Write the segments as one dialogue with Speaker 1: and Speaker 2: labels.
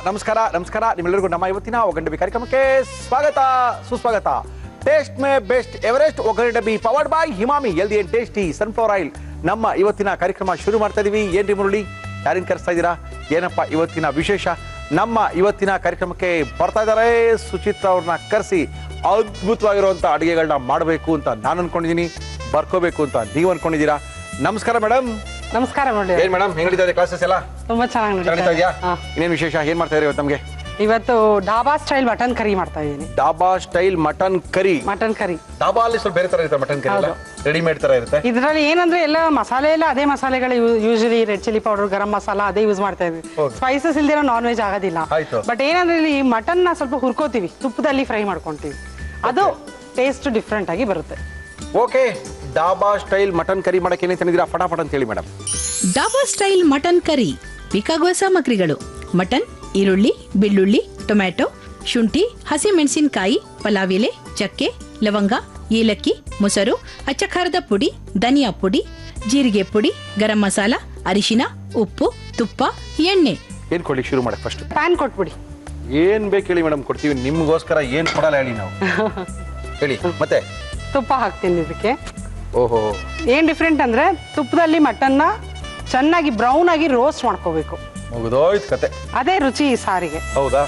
Speaker 1: ನಮಸ್ಕಾರ ನಿಮ್ಮೆಲ್ಲರಿಗೂ ನಮ್ಮ ಇವತ್ತಿನ ಒಗ್ಗರಣೆ ಡಬ್ಬಿ ಕಾರ್ಯಕ್ರಮಕ್ಕೆ ಸ್ವಾಗತ ಸುಸ್ವಾಗತ. ಟೇಸ್ಟ್ ಮೇ ಬೆಸ್ಟ್ ಎವರೆಸ್ಟ್ ಒಗ್ಗರಣೆ ಡಬ್ಬಿ powered by Emami healthy and tasty sunflower oil. ನಮ್ಮ ಇವತ್ತಿನ ಕಾರ್ಯಕ್ರಮ ಶುರು ಮಾಡ್ತಾ ಇದೀವಿ. ಏನ್ರಿ ಮುರಳಿ, ಯಾರಿನ ಕರೆಸ್ತಾ ಇದ್ದೀರಾ? ಏನಪ್ಪ ಇವತ್ತಿನ ವಿಶೇಷ? ನಮ್ಮ ಇವತ್ತಿನ ಕಾರ್ಯಕ್ರಮಕ್ಕೆ ಬರ್ತಾ ಇದ್ದಾರೆ ಸುಚಿತ್ರಾ ಅವ್ರನ್ನ ಕರೆಸಿ ಅದ್ಭುತವಾಗಿರುವಂತ ಅಡುಗೆಗಳನ್ನ ಮಾಡಬೇಕು ಅಂತ ನಾನು ಅನ್ಕೊಂಡಿದ್ದೀನಿ, ಬರ್ಕೋಬೇಕು ಅಂತ ನೀವು ಅನ್ಕೊಂಡಿದ್ದೀರಾ. ನಮಸ್ಕಾರ ಮೇಡಮ್.
Speaker 2: ನಮಸ್ಕಾರ ನೋಡಿ.
Speaker 1: ಏನ್ ಮೇಡಮ್, ಹೆಂಗ್ ನಡೀತಾ ಇದೆ ಕ್ಲಾಸಸ್ ಎಲ್ಲ?
Speaker 2: ತುಂಬಾ ಚೆನ್ನಾಗಿ
Speaker 1: ನಡೀತಾ ಇದೆಯಾ? ಇನ್ನೇನ್ ವಿಶೇಷ, ಏನ್ ಮಾಡ್ತಾ ಇದ್ದೀರಿ ಇವತ್ತು? ನಮ್ಗೆ
Speaker 2: ಇವತ್ತು ಡಾಬಾ ಸ್ಟೈಲ್ ಮಟನ್ ಕರಿ ಮಾಡ್ತಾ ಇದ್ದೀನಿ.
Speaker 1: Dhaba style mutton curry. Dhaba ಅಲ್ಲಿ ಸ್ವಲ್ಪ ಬೇರೆ ತರ ಇರುತ್ತೆ ಮಟನ್ ಕರಿ, ರೆಡಿಮೇಡ್ ತರ ಇರುತ್ತೆ.
Speaker 2: ಇದರಲ್ಲಿ ಏನಂದ್ರೆ ಎಲ್ಲ ಮಸಾಲೆ ಎಲ್ಲ ಅದೇ ಮಸಾಲೆಗಳು, usually red chilli powder, garam masala ಅದೇ ಯೂಸ್ ಮಾಡ್ತಾ ಇದ್ವಿ. ಸ್ಪೈಸಸ್ ಇಲ್ದಿರೋ ನಾನ್ ವೆಜ್ ಆಗೋದಿಲ್ಲ. ಬಟ್ ಏನಂದ್ರೆ ಇಲ್ಲಿ ಮಟನ್ ನ ಸ್ವಲ್ಪ ಹುರ್ಕೋತೀವಿ, ತುಪ್ಪದಲ್ಲಿ ಫ್ರೈ ಮಾಡ್ಕೊಂತೀವಿ, ಅದು ಟೇಸ್ಟ್ ಡಿಫ್ರೆಂಟ್ ಆಗಿ ಬರುತ್ತೆ.
Speaker 1: Okay, dhaba style mutton curry ಮಾಡಕ್ಕೆ ಏನೇ ತಂದಿದ್ದೀರಾ ಫಟಾಫಟ್ ಅಂತ ಹೇಳಿ madam.
Speaker 3: Dhaba style mutton curry ಬೇಕಾಗುವ ಸಾಮಗ್ರಿಗಳು: ಮಟನ್, ಈರುಳ್ಳಿ, ಬೆಳ್ಳುಳ್ಳಿ, ಟೊಮ್ಯಾಟೊ, ಶುಂಠಿ, ಹಸಿಮೆಣಸಿನಕಾಯಿ, ಪಲಾವ್ ಎಲೆ, ಚಕ್ಕೆ, ಲವಂಗ, ಏಲಕ್ಕಿ, ಮೊಸರು, ಅಚ್ಚ ಖಾರದ ಪುಡಿ, ಧನಿಯಾ ಪುಡಿ, ಜೀರಿಗೆ ಪುಡಿ, ಗರಂ ಮಸಾಲ, ಅರಿಶಿನ, ಉಪ್ಪು, ತುಪ್ಪ, ಎಣ್ಣೆ.
Speaker 1: ಏನ್ ಕೊಡ್ಲಿ ಶುರು ಮಾಡಕ್? ಫಸ್ಟ್
Speaker 2: ಪ್ಯಾನ್ ಕೊಟ್ಬಿಡಿ.
Speaker 1: ಏನ್ ಬೇಕು ಹೇಳಿ ಮೇಡಮ್, ಕೊಡ್ತೀವಿ. ನಿಮ್ಗೋಸ್ಕರ ಏನ್ ಕೊಡಲ್ಲ ಹೇಳಿ ನಾವು. ಹೇಳಿ ಮತ್ತೆ.
Speaker 2: ತುಪ್ಪ ಹಾಕ್ತೀನಿ ಇದಕ್ಕೆ.
Speaker 1: ಓಹೋ,
Speaker 2: ಏನ್ ಡಿಫ್ರೆಂಟ್ ಅಂದ್ರೆ ತುಪ್ಪದಲ್ಲಿ ಮಟನ್ನ ಚೆನ್ನಾಗಿ ಬ್ರೌನ್ ಆಗಿ ರೋಸ್ಟ್ ಮಾಡ್ಕೋಬೇಕು.
Speaker 1: ಮುಗಿದೋಯ್ತು ಕತೆ.
Speaker 2: ಅದೇ ರುಚಿ ಈ ಸಾರಿಗೆ.
Speaker 1: ಹೌದಾ?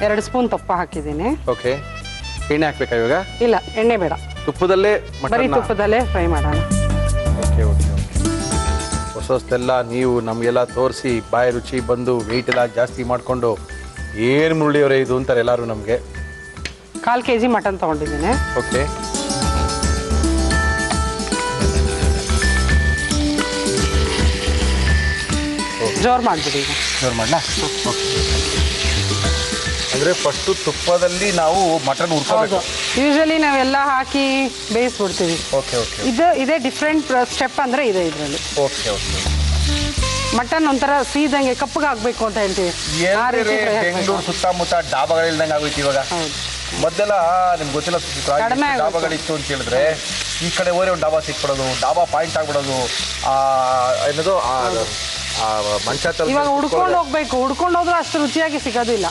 Speaker 2: 2 ಸ್ಪೂನ್ ತುಪ್ಪ ಹಾಕಿದ್ದೀನಿ.
Speaker 1: ಓಕೆ, ಎಣ್ಣೆ ಹಾಕ್ಬೇಕಾ ಇವಾಗ?
Speaker 2: ಇಲ್ಲ, ಎಣ್ಣೆ ಬೇಡ,
Speaker 1: ತುಪ್ಪದಲ್ಲೇ
Speaker 2: ಬರೀ ತುಪ್ಪದಲ್ಲೇ ಫ್ರೈ ಮಾಡೋಣ.
Speaker 1: Okay okay okay. ಹೊಸದೆಲ್ಲ ನೀವು ನಮಗೆಲ್ಲ ತೋರಿಸಿ ಬಾಯಿ ರುಚಿ ಬಂದು ವೆಯ್ಟ್ ಎಲ್ಲ ಜಾಸ್ತಿ ಮಾಡಿಕೊಂಡು ಏನು ಮುರುಳಿಯವರೇ ಇದು ಅಂತಾರೆ ಎಲ್ಲರೂ ನಮಗೆ.
Speaker 2: 1/4 kg ಮಟನ್ ತಗೊಂಡಿದ್ದೀನಿ.
Speaker 1: ಓಕೆ,
Speaker 2: ಜೋರ್ ಮಾಡ್ಬಿಡಿ. ಈಗ
Speaker 1: ಜೋರ್ ಮಾಡಲಾ? ಓಕೆ, ಅಂದರೆ ಫಸ್ಟು ತುಪ್ಪದಲ್ಲಿ ನಾವು ಮಟನ್ ಹುರ್ಕೋಬೇಕು.
Speaker 2: ಯೂಶಲಿ ನಾವೆಲ್ಲ ಹಾಕಿ ಬೇಯಿಸ್ಬಿಡ್ತೀವಿ.
Speaker 1: Okay okay.
Speaker 2: ಇದೇ ಡಿಫ್ರೆಂಟ್ ಸ್ಟೆಪ್ ಅಂದ್ರೆ ಇದೆ ಇದರಲ್ಲಿ.
Speaker 1: Okay okay.
Speaker 2: ಮಟನ್ ಒಂಥರ ಸೀದಂಗೆ ಕಪ್ಪಗಾಗಬೇಕು ಅಂತ ಹೇಳ್ತೀವಿ.
Speaker 1: ಬೆಂಗಳೂರು ಸುತ್ತಮುತ್ತ ಡಾಬಾಗಳಿಲ್ದಂಗೆ ಆಗೋಯ್ತು ಇವಾಗ. ಮೊದಲೆಲ್ಲ ನಿಮ್ಗೆ ಗೊತ್ತಿಲ್ಲ ಡಾಬಾಗಳಿತ್ತು ಅಂತ ಹೇಳಿದ್ರೆ ಈ ಕಡೆ ಓರೆ ಒಂದು ಡಾಬಾ ಸಿಕ್ಬಿಡೋದು, ಡಾಬಾ ಪಾಯಿಂಟ್ ಆಗ್ಬಿಡೋದು, ಏನದು ಮಂಚ
Speaker 2: ಇವಾಗ ಹುಡ್ಕೊಂಡು ಹೋಗ್ಬೇಕು, ಹುಡ್ಕೊಂಡು ಹೋದ್ರೂ ಅಷ್ಟು ರುಚಿಯಾಗಿ ಸಿಗೋದಿಲ್ಲ.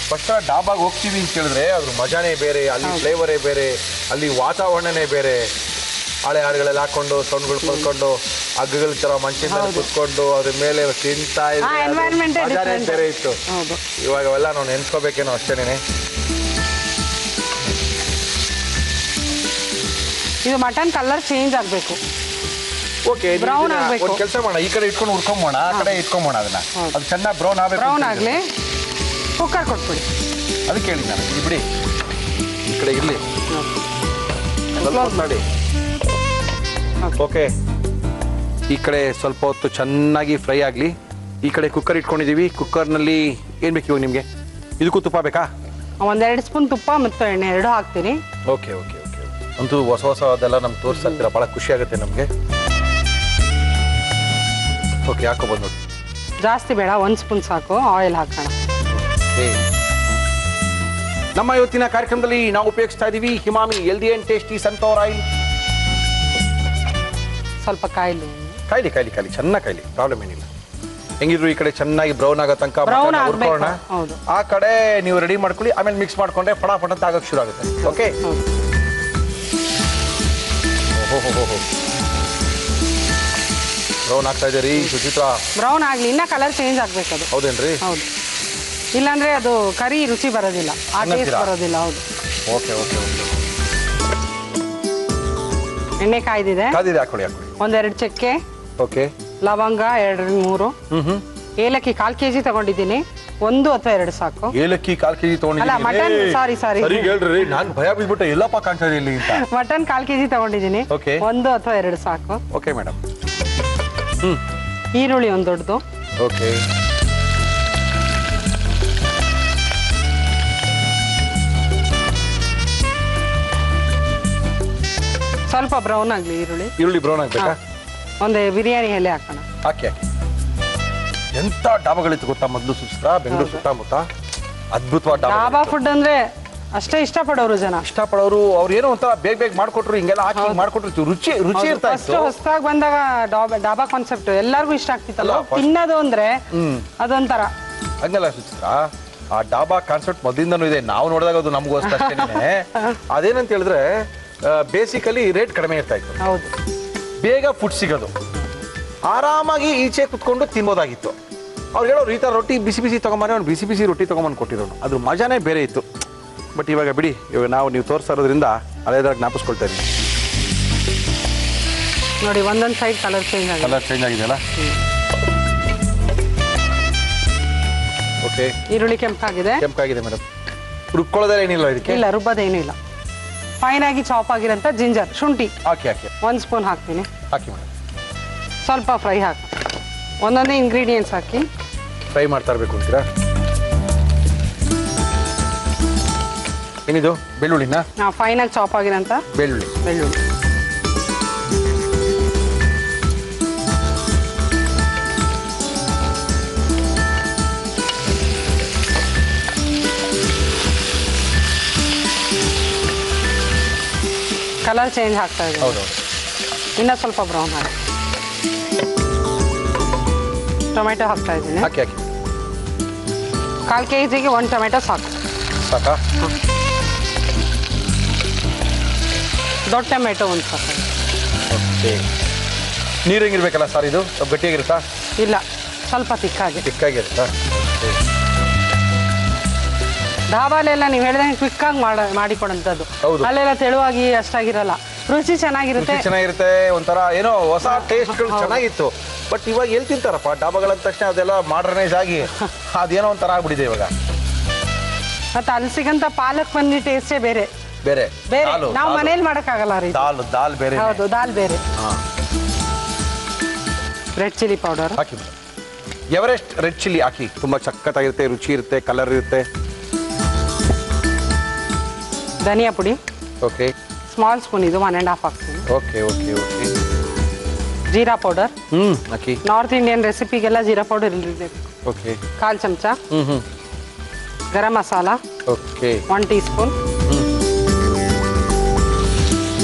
Speaker 1: ಫಸ್ಟ್ ಡಾಬಾಗೆ ಹೋಗ್ತೀವಿ ಅಂತ ಹೇಳಿದ್ರೆ ಅದ್ರ ಮಜಾನೇ ಬೇರೆ, ಅಲ್ಲಿ ಫ್ಲೇವರೇ ಬೇರೆ, ಅಲ್ಲಿ ವಾತಾವರಣನೇ ಬೇರೆ. ಹಳೆ ಹಾಡುಗಳೆಲ್ಲ ಹಾಕೊಂಡು ಸೌಂಡ್ಗಳು ಕೊಡ್ಕೊಂಡು ಹಗ್ಗಗಳ ತರ ಮಂಚಿನ ಕುತ್ಕೊಂಡು ಅದ್ರ ಮೇಲೆ ತಿಂತಾ ಇದ್ರೆ ಬೇರೆ ಇತ್ತು. ಇವಾಗ ಅವೆಲ್ಲ ನಾವು ನೆನ್ಸ್ಕೋಬೇಕೇನೋ ಅಷ್ಟೇನೆ.
Speaker 2: ಇದು ಮಟನ್ ಕಲರ್ ಚೇಂಜ್ ಆಗಬೇಕು.
Speaker 1: ಓಕೆ, ಬ್ರೌನ್ ಆಗಬೇಕು. ಒಂದು ಕೆಲಸ ಮಾಡೋಣ, ಈ ಕಡೆ ಇಟ್ಕೊಂಡು ಹುರ್ಕೊಂಬೋಣ, ಆ ಕಡೆ ಇಟ್ಕೊಂಬೋಣ ಅದನ್ನ. ಅದು ಚೆನ್ನಾಗಿ ಬ್ರೌನ್ ಆಗಬೇಕು.
Speaker 2: ಬ್ರೌನ್ ಆಗಲಿ. ಕುಕ್ಕರ್ ಕೊಟ್ಬಿಡಿ.
Speaker 1: ಅದಕ್ಕೆ ಹೇಳಿ ನಾನು, ಇಲ್ಲಿ ಬಿಡಿ, ಈ ಕಡೆ ಇರಲಿ ನೋಡಿ. ಓಕೆ, ಈ ಕಡೆ ಸ್ವಲ್ಪ ಹೊತ್ತು ಚೆನ್ನಾಗಿ ಫ್ರೈ ಆಗಲಿ. ಈ ಕಡೆ ಕುಕ್ಕರ್ ಇಟ್ಕೊಂಡಿದ್ದೀವಿ. ಕುಕ್ಕರ್ನಲ್ಲಿ ಏನು ಬೇಕು ಇವಾಗ ನಿಮಗೆ? ಇದಕ್ಕೂ ತುಪ್ಪ ಬೇಕಾ?
Speaker 2: 1-2 ಸ್ಪೂನ್ ತುಪ್ಪ ಮತ್ತು ಎಣ್ಣೆ 2 ಹಾಕ್ತೀನಿ.
Speaker 1: Okay okay okay. ಅಂತೂ ಹೊಸದೆಲ್ಲ ನಮ್ಗೆ ತೋರಿಸ್ತಾ ಭಾಳ ಖುಷಿ ಆಗುತ್ತೆ ನಮಗೆ. ಓಕೆ, ಹಾಕೋಬೋದು ನೋಡಿ.
Speaker 2: ಜಾಸ್ತಿ ಬೇಡ, 1 ಸ್ಪೂನ್ ಸಾಕು. ಆಯಿಲ್ ಹಾಕೋಣ.
Speaker 1: ನಮ್ಮ ಇವತ್ತಿನ ಕಾರ್ಯಕ್ರಮದಲ್ಲಿ ನಾವು ಉಪಯೋಗಿಸ್ತಾ ಇದ್ದೀವಿ Emami healthy and tasty sunflower oil.
Speaker 2: ಸ್ವಲ್ಪ ಕಾಯಿಲಿ
Speaker 1: ಚೆನ್ನಾಗಿ ಕಾಯಿಲಿ, ಪ್ರಾಬ್ಲಮ್ ಏನಿಲ್ಲ. ಹೆಂಗಿದ್ರು ಈ ಕಡೆ ಚೆನ್ನಾಗಿ ಬ್ರೌನ್ ಆಗೋ ತನಕ ಹುರ್ಕೊಳ್ಳೋಣ. ಆ ಕಡೆ ನೀವು ರೆಡಿ ಮಾಡ್ಕೊಳ್ಳಿ, ಆಮೇಲೆ ಮಿಕ್ಸ್ ಮಾಡ್ಕೊಂಡ್ರೆ ಫಟಾಫಟ್ ಅಂತ ಆಗೋಕ್ಕೆ ಶುರು ಆಗುತ್ತೆ. ಓಕೆ, ಬ್ರೌನ್ ಆಗ್ತಾ ಇದೆ ರೀ ಸುಚಿತ್ರಾ.
Speaker 2: ಬ್ರೌನ್ ಆಗಲಿ, ಇನ್ನ ಕಲರ್ ಚೇಂಜ್ ಆಗ್ಬೇಕು ಅದು.
Speaker 1: ಹೌದೇನ್ರಿ?
Speaker 2: ಹೌದು, ಇಲ್ಲಾಂದ್ರೆ ಅದು ಕರಿ ರುಚಿ ಬರೋದಿಲ್ಲ, ಆ ಟೇಸ್ಟ್ ಬರೋದಿಲ್ಲ. ಹೌದು.
Speaker 1: Okay okay okay.
Speaker 2: ಎಣ್ಣೆ ಕಾಯ್ದಿದೆ,
Speaker 1: ಹಾಕೊಳ್ಳಿ.
Speaker 2: 1-2 ಚಕ್ಕೆ. ಓಕೆ, ಲವಂಗ 2-3. ಏಲಕ್ಕಿ 1/4 kg ತಗೊಂಡಿದ್ದೀನಿ. 1 ಅಥವಾ 2 ಸಾಕು.
Speaker 1: ಏಲಕ್ಕಿ 1/4 kg ತಗೊಂಡಿದ್ದೀನಿ.
Speaker 2: ಮಟನ್ ಸಾರಿ
Speaker 1: ಸರಿ ಹೇಳ್ರಿ, ನಾನು ಭಯ ಬಿದ್ಬಿಟ್ಟೆ, ಎಲ್ಲಪ್ಪ ಕಾಣ್ತಾ ಇದೆ ಇಲ್ಲಿ ಅಂತ.
Speaker 2: ಮಟನ್ 1/4 kg ತಗೊಂಡಿದ್ದೀನಿ. 1 ಅಥವಾ 2 ಸಾಕು.
Speaker 1: Okay madam.
Speaker 2: ಈರುಳ್ಳಿ 1 ದೊಡ್ಡದು.
Speaker 1: ಓಕೆ,
Speaker 2: ಸ್ವಲ್ಪ ಬ್ರೌನ್ ಆಗಲಿ ಈರುಳ್ಳಿ
Speaker 1: ಬ್ರೌನ್ ಆಗಬೇಕಾ?
Speaker 2: ಒಂದು ಬಿರಿಯಾನಿ ಎಲೆ ಹಾಕೋಣ.
Speaker 1: ಹಾಕಿ. ಎಂತ ಡಾಬಾಗಳಿತ್ತು ಗೊತ್ತಾ ಮೊದಲು ಸುಚಿತ್ರಾ, ಬೆಂಗಳೂರು ಸುತ್ತಮುತ್ತ ಅದ್ಭುತವಾದ
Speaker 2: ಡಾಬಾ ಫುಡ್ ಅಂದ್ರೆ ಅಷ್ಟೇ ಇಷ್ಟಪಡೋರು ಜನ.
Speaker 1: ಇಷ್ಟಪಡೋರು ಅವ್ರು ಏನೋ ಒಂಥರ ಬೇಗ ಬೇಗ ಮಾಡ್ಕೊಟ್ರು, ಹಿಂಗೆಲ್ಲ ಹಾಕಿ ಮಾಡ್ಕೊಟ್ರು, ರುಚಿ ರುಚಿ ಇರ್ತಾ
Speaker 2: ಫಸ್ಟ್
Speaker 1: ಇತ್ತು.
Speaker 2: ಹೊಸದಾಗಿ ಬಂದಾಗ ಡಾಬಾ ಕಾನ್ಸೆಪ್ಟ್ ಎಲ್ಲರಿಗೂ ಇಷ್ಟ ಆಗ್ತಿತ್ತಲ್ಲ, ತಿನ್ನೋದು ಅಂದ್ರೆ ಅದೊಂಥರ
Speaker 1: ಹಂಗಲ್ಲ ಸುಚಿತ್ರ, ಆ ಡಾಬಾ ಕಾನ್ಸೆಪ್ಟ್ ಮೊದಲಿಂದನೂ ಇದೆ. ನಾವು ನೋಡಿದಾಗ ಅದು ನಮಗೂ ಅಷ್ಟೇ. ಅದೇನಂತ ಹೇಳಿದ್ರೆ ಬೇಸಿಕಲಿ ರೇಟ್ ಕಡಿಮೆ ಇರ್ತಾ ಇತ್ತು,
Speaker 2: ಹೌದು,
Speaker 1: ಬೇಗ ಫುಡ್ ಸಿಗೋದು, ಆರಾಮಾಗಿ ಈಚೆ ಕುತ್ಕೊಂಡು ತಿನ್ಬೋದಾಗಿತ್ತು. ಅವ್ರು ಹೇಳೋರು ಈ ಥರ ರೊಟ್ಟಿ ಬಿಸಿ ಬಿಸಿ ತೊಗೊಂಬಾರೆ, ಅವ್ನು ಬಿಸಿ ಬಿಸಿ ರೊಟ್ಟಿ ತೊಗೊಂಬಂದು ಕೊಟ್ಟಿರೋನು, ಅದ್ರ ಮಜಾನೇ ಬೇರೆ ಇತ್ತು. ಬಟ್ ಇವಾಗ ಬಿಡಿ, ಇವಾಗ ನೀವು ತೋರಿಸೋದ್ರಿಂದ ಅದೇದಾಗ ಜ್ಞಾಪಿಸ್ಕೊಳ್ತಾ ಇದ್ದೀವಿ.
Speaker 2: ನೋಡಿ ಒಂದೊಂದು ಸೈಡ್ ಕಲರ್ ಚೇಂಜ್ ಆಗಿದೆ.
Speaker 1: ಕಲರ್ ಚೇಂಜ್ ಆಗಿದೆಯಲ್ಲ. ಓಕೆ,
Speaker 2: ಈರುಳ್ಳಿ ಕೆಂಪಾಗಿದೆ.
Speaker 1: ಕೆಂಪಾಗಿದೆ ಮೇಡಮ್. ರುಬ್ಕೊಳ್ಳೋದೇ ಏನಿಲ್ಲ ಇದಕ್ಕೆ?
Speaker 2: ಇಲ್ಲ, ರುಬ್ಬೋದೇನು ಇಲ್ಲ. ಫೈನ್ ಆಗಿ ಚಾಪ್ ಆಗಿರೋಂಥ ಜಿಂಜರ್, ಶುಂಠಿ
Speaker 1: ಹಾಕಿ
Speaker 2: 1 ಸ್ಪೂನ್ ಹಾಕ್ತೀನಿ.
Speaker 1: ಹಾಕಿ ಮೇಡಮ್.
Speaker 2: ಸ್ವಲ್ಪ ಫ್ರೈ ಹಾಕಿ, ಒಂದೊಂದೇ ಇಂಗ್ರೀಡಿಯೆಂಟ್ಸ್ ಹಾಕಿ
Speaker 1: ಫ್ರೈ ಮಾಡ್ತಾ ಇರಬೇಕು ಅಂತೀರಾ? ಏನಿದು ಬೆಳ್ಳುಳ್ಳಿನ?
Speaker 2: ಫೈನ್ ಆಗಿ ಚಾಪ್ ಆಗಿರೋಂಥ
Speaker 1: ಬೆಳ್ಳುಳ್ಳಿ.
Speaker 2: ಕಲರ್ ಚೇಂಜ್ ಆಗ್ತಾ ಇದೆ.
Speaker 1: ಹೌದು,
Speaker 2: ಇನ್ನೂ ಸ್ವಲ್ಪ ಬ್ರೌನ್ ಹಾಕಿ. ಟೊಮೆಟೊ ಹಾಕ್ತಾ ಇದ್ದೀನಿ.
Speaker 1: ಹಾಕಿ
Speaker 2: 1/4 kg 1 ಟೊಮೆಟೊ ಸಾಕು.
Speaker 1: ಸಾಕಾ?
Speaker 2: ದೊಡ್ಡ ಟೊಮೆಟೊ 1 ಸಾಕು.
Speaker 1: ಓಕೆ. ನೀರು ಹೆಂಗಿರ್ಬೇಕಲ್ಲ ಸರ್? ಇದು ಸ್ವಲ್ಪ ಗಟ್ಟಿಯಾಗಿರುತ್ತಾ?
Speaker 2: ಇಲ್ಲ, ಸ್ವಲ್ಪ
Speaker 1: ತಿಕ್ಕಾಗಿರುತ್ತಾ?
Speaker 2: ಧಾಬಾಲೆಲ್ಲ ನೀವು ಹೇಳಿದಂಗೆ ಕ್ವಿಕ್ಕಾಗಿ ಮಾಡಿಕೊಡಂಥದ್ದು.
Speaker 1: ಹೌದು.
Speaker 2: ಅಲ್ಲೆಲ್ಲ ತೆಳುವಾಗಿ ಅಷ್ಟಾಗಿರಲ್ಲ, ರುಚಿ ಚೆನ್ನಾಗಿರುತ್ತೆ.
Speaker 1: ಒಂಥರ ಏನೋ ಹೊಸ ಟೇಸ್ಟ್ಗಳು ಚೆನ್ನಾಗಿತ್ತು. ಬಟ್ ಇವಾಗ ಎಲ್ಲಿ ತಿಂತಾರಪ್ಪ ಡಾಬಾಗಳಂದ ತಕ್ಷಣ ಅದೆಲ್ಲ ಮಾಡರ್ನೈಸ್ ಆಗಿ ಅದೇನೋ ಒಂಥರ ಆಗ್ಬಿಟ್ಟಿದೆ ಇವಾಗ.
Speaker 2: ಮತ್ತೆ ಅಲ್ಲಿ ಸಿಗಂತ ಪಾಲಕ್ ಪನ್ನೀರ್ ಟೇಸ್ಟೇ ಬೇರೆ
Speaker 1: ಬೇರೆ
Speaker 2: ಬೇರೆ. ನಾವು ಮನೇಲಿ ಮಾಡೋಕ್ಕಾಗಲ್ಲ ರೀ.
Speaker 1: ದಾಲ್ ಬೇರೆ.
Speaker 2: ಹೌದು, ದಾಲ್ ಬೇರೆ. ರೆಡ್ ಚಿಲ್ಲಿ ಪೌಡರ್
Speaker 1: ಹಾಕಿ ಮೇಡಮ್. ಎವರೆಸ್ಟ್ ರೆಡ್ ಚಿಲ್ಲಿ ಹಾಕಿ. ತುಂಬಾ ಸಖತ್ತಾಗಿರುತ್ತೆ, ರುಚಿ ಇರುತ್ತೆ, ಕಲರ್ ಇರುತ್ತೆ.
Speaker 2: ಧನಿಯಾ ಪುಡಿ.
Speaker 1: ಓಕೆ.
Speaker 2: ಸ್ಮಾಲ್ ಸ್ಪೂನ್, ಇದು 1.5 ಹಾಕ್ತೀನಿ.
Speaker 1: ಓಕೆ.
Speaker 2: ಜೀರಾ ಪೌಡರ್
Speaker 1: ಹಾಕಿ.
Speaker 2: ನಾರ್ತ್ ಇಂಡಿಯನ್ ರೆಸಿಪಿಗೆಲ್ಲ ಜೀರಾ ಪೌಡರ್ ಇರಲಿದೆ.
Speaker 1: ಓಕೆ.
Speaker 2: 1/4 ಚಮಚ. Garam masala.
Speaker 1: Okay.
Speaker 2: 1 tea spoon.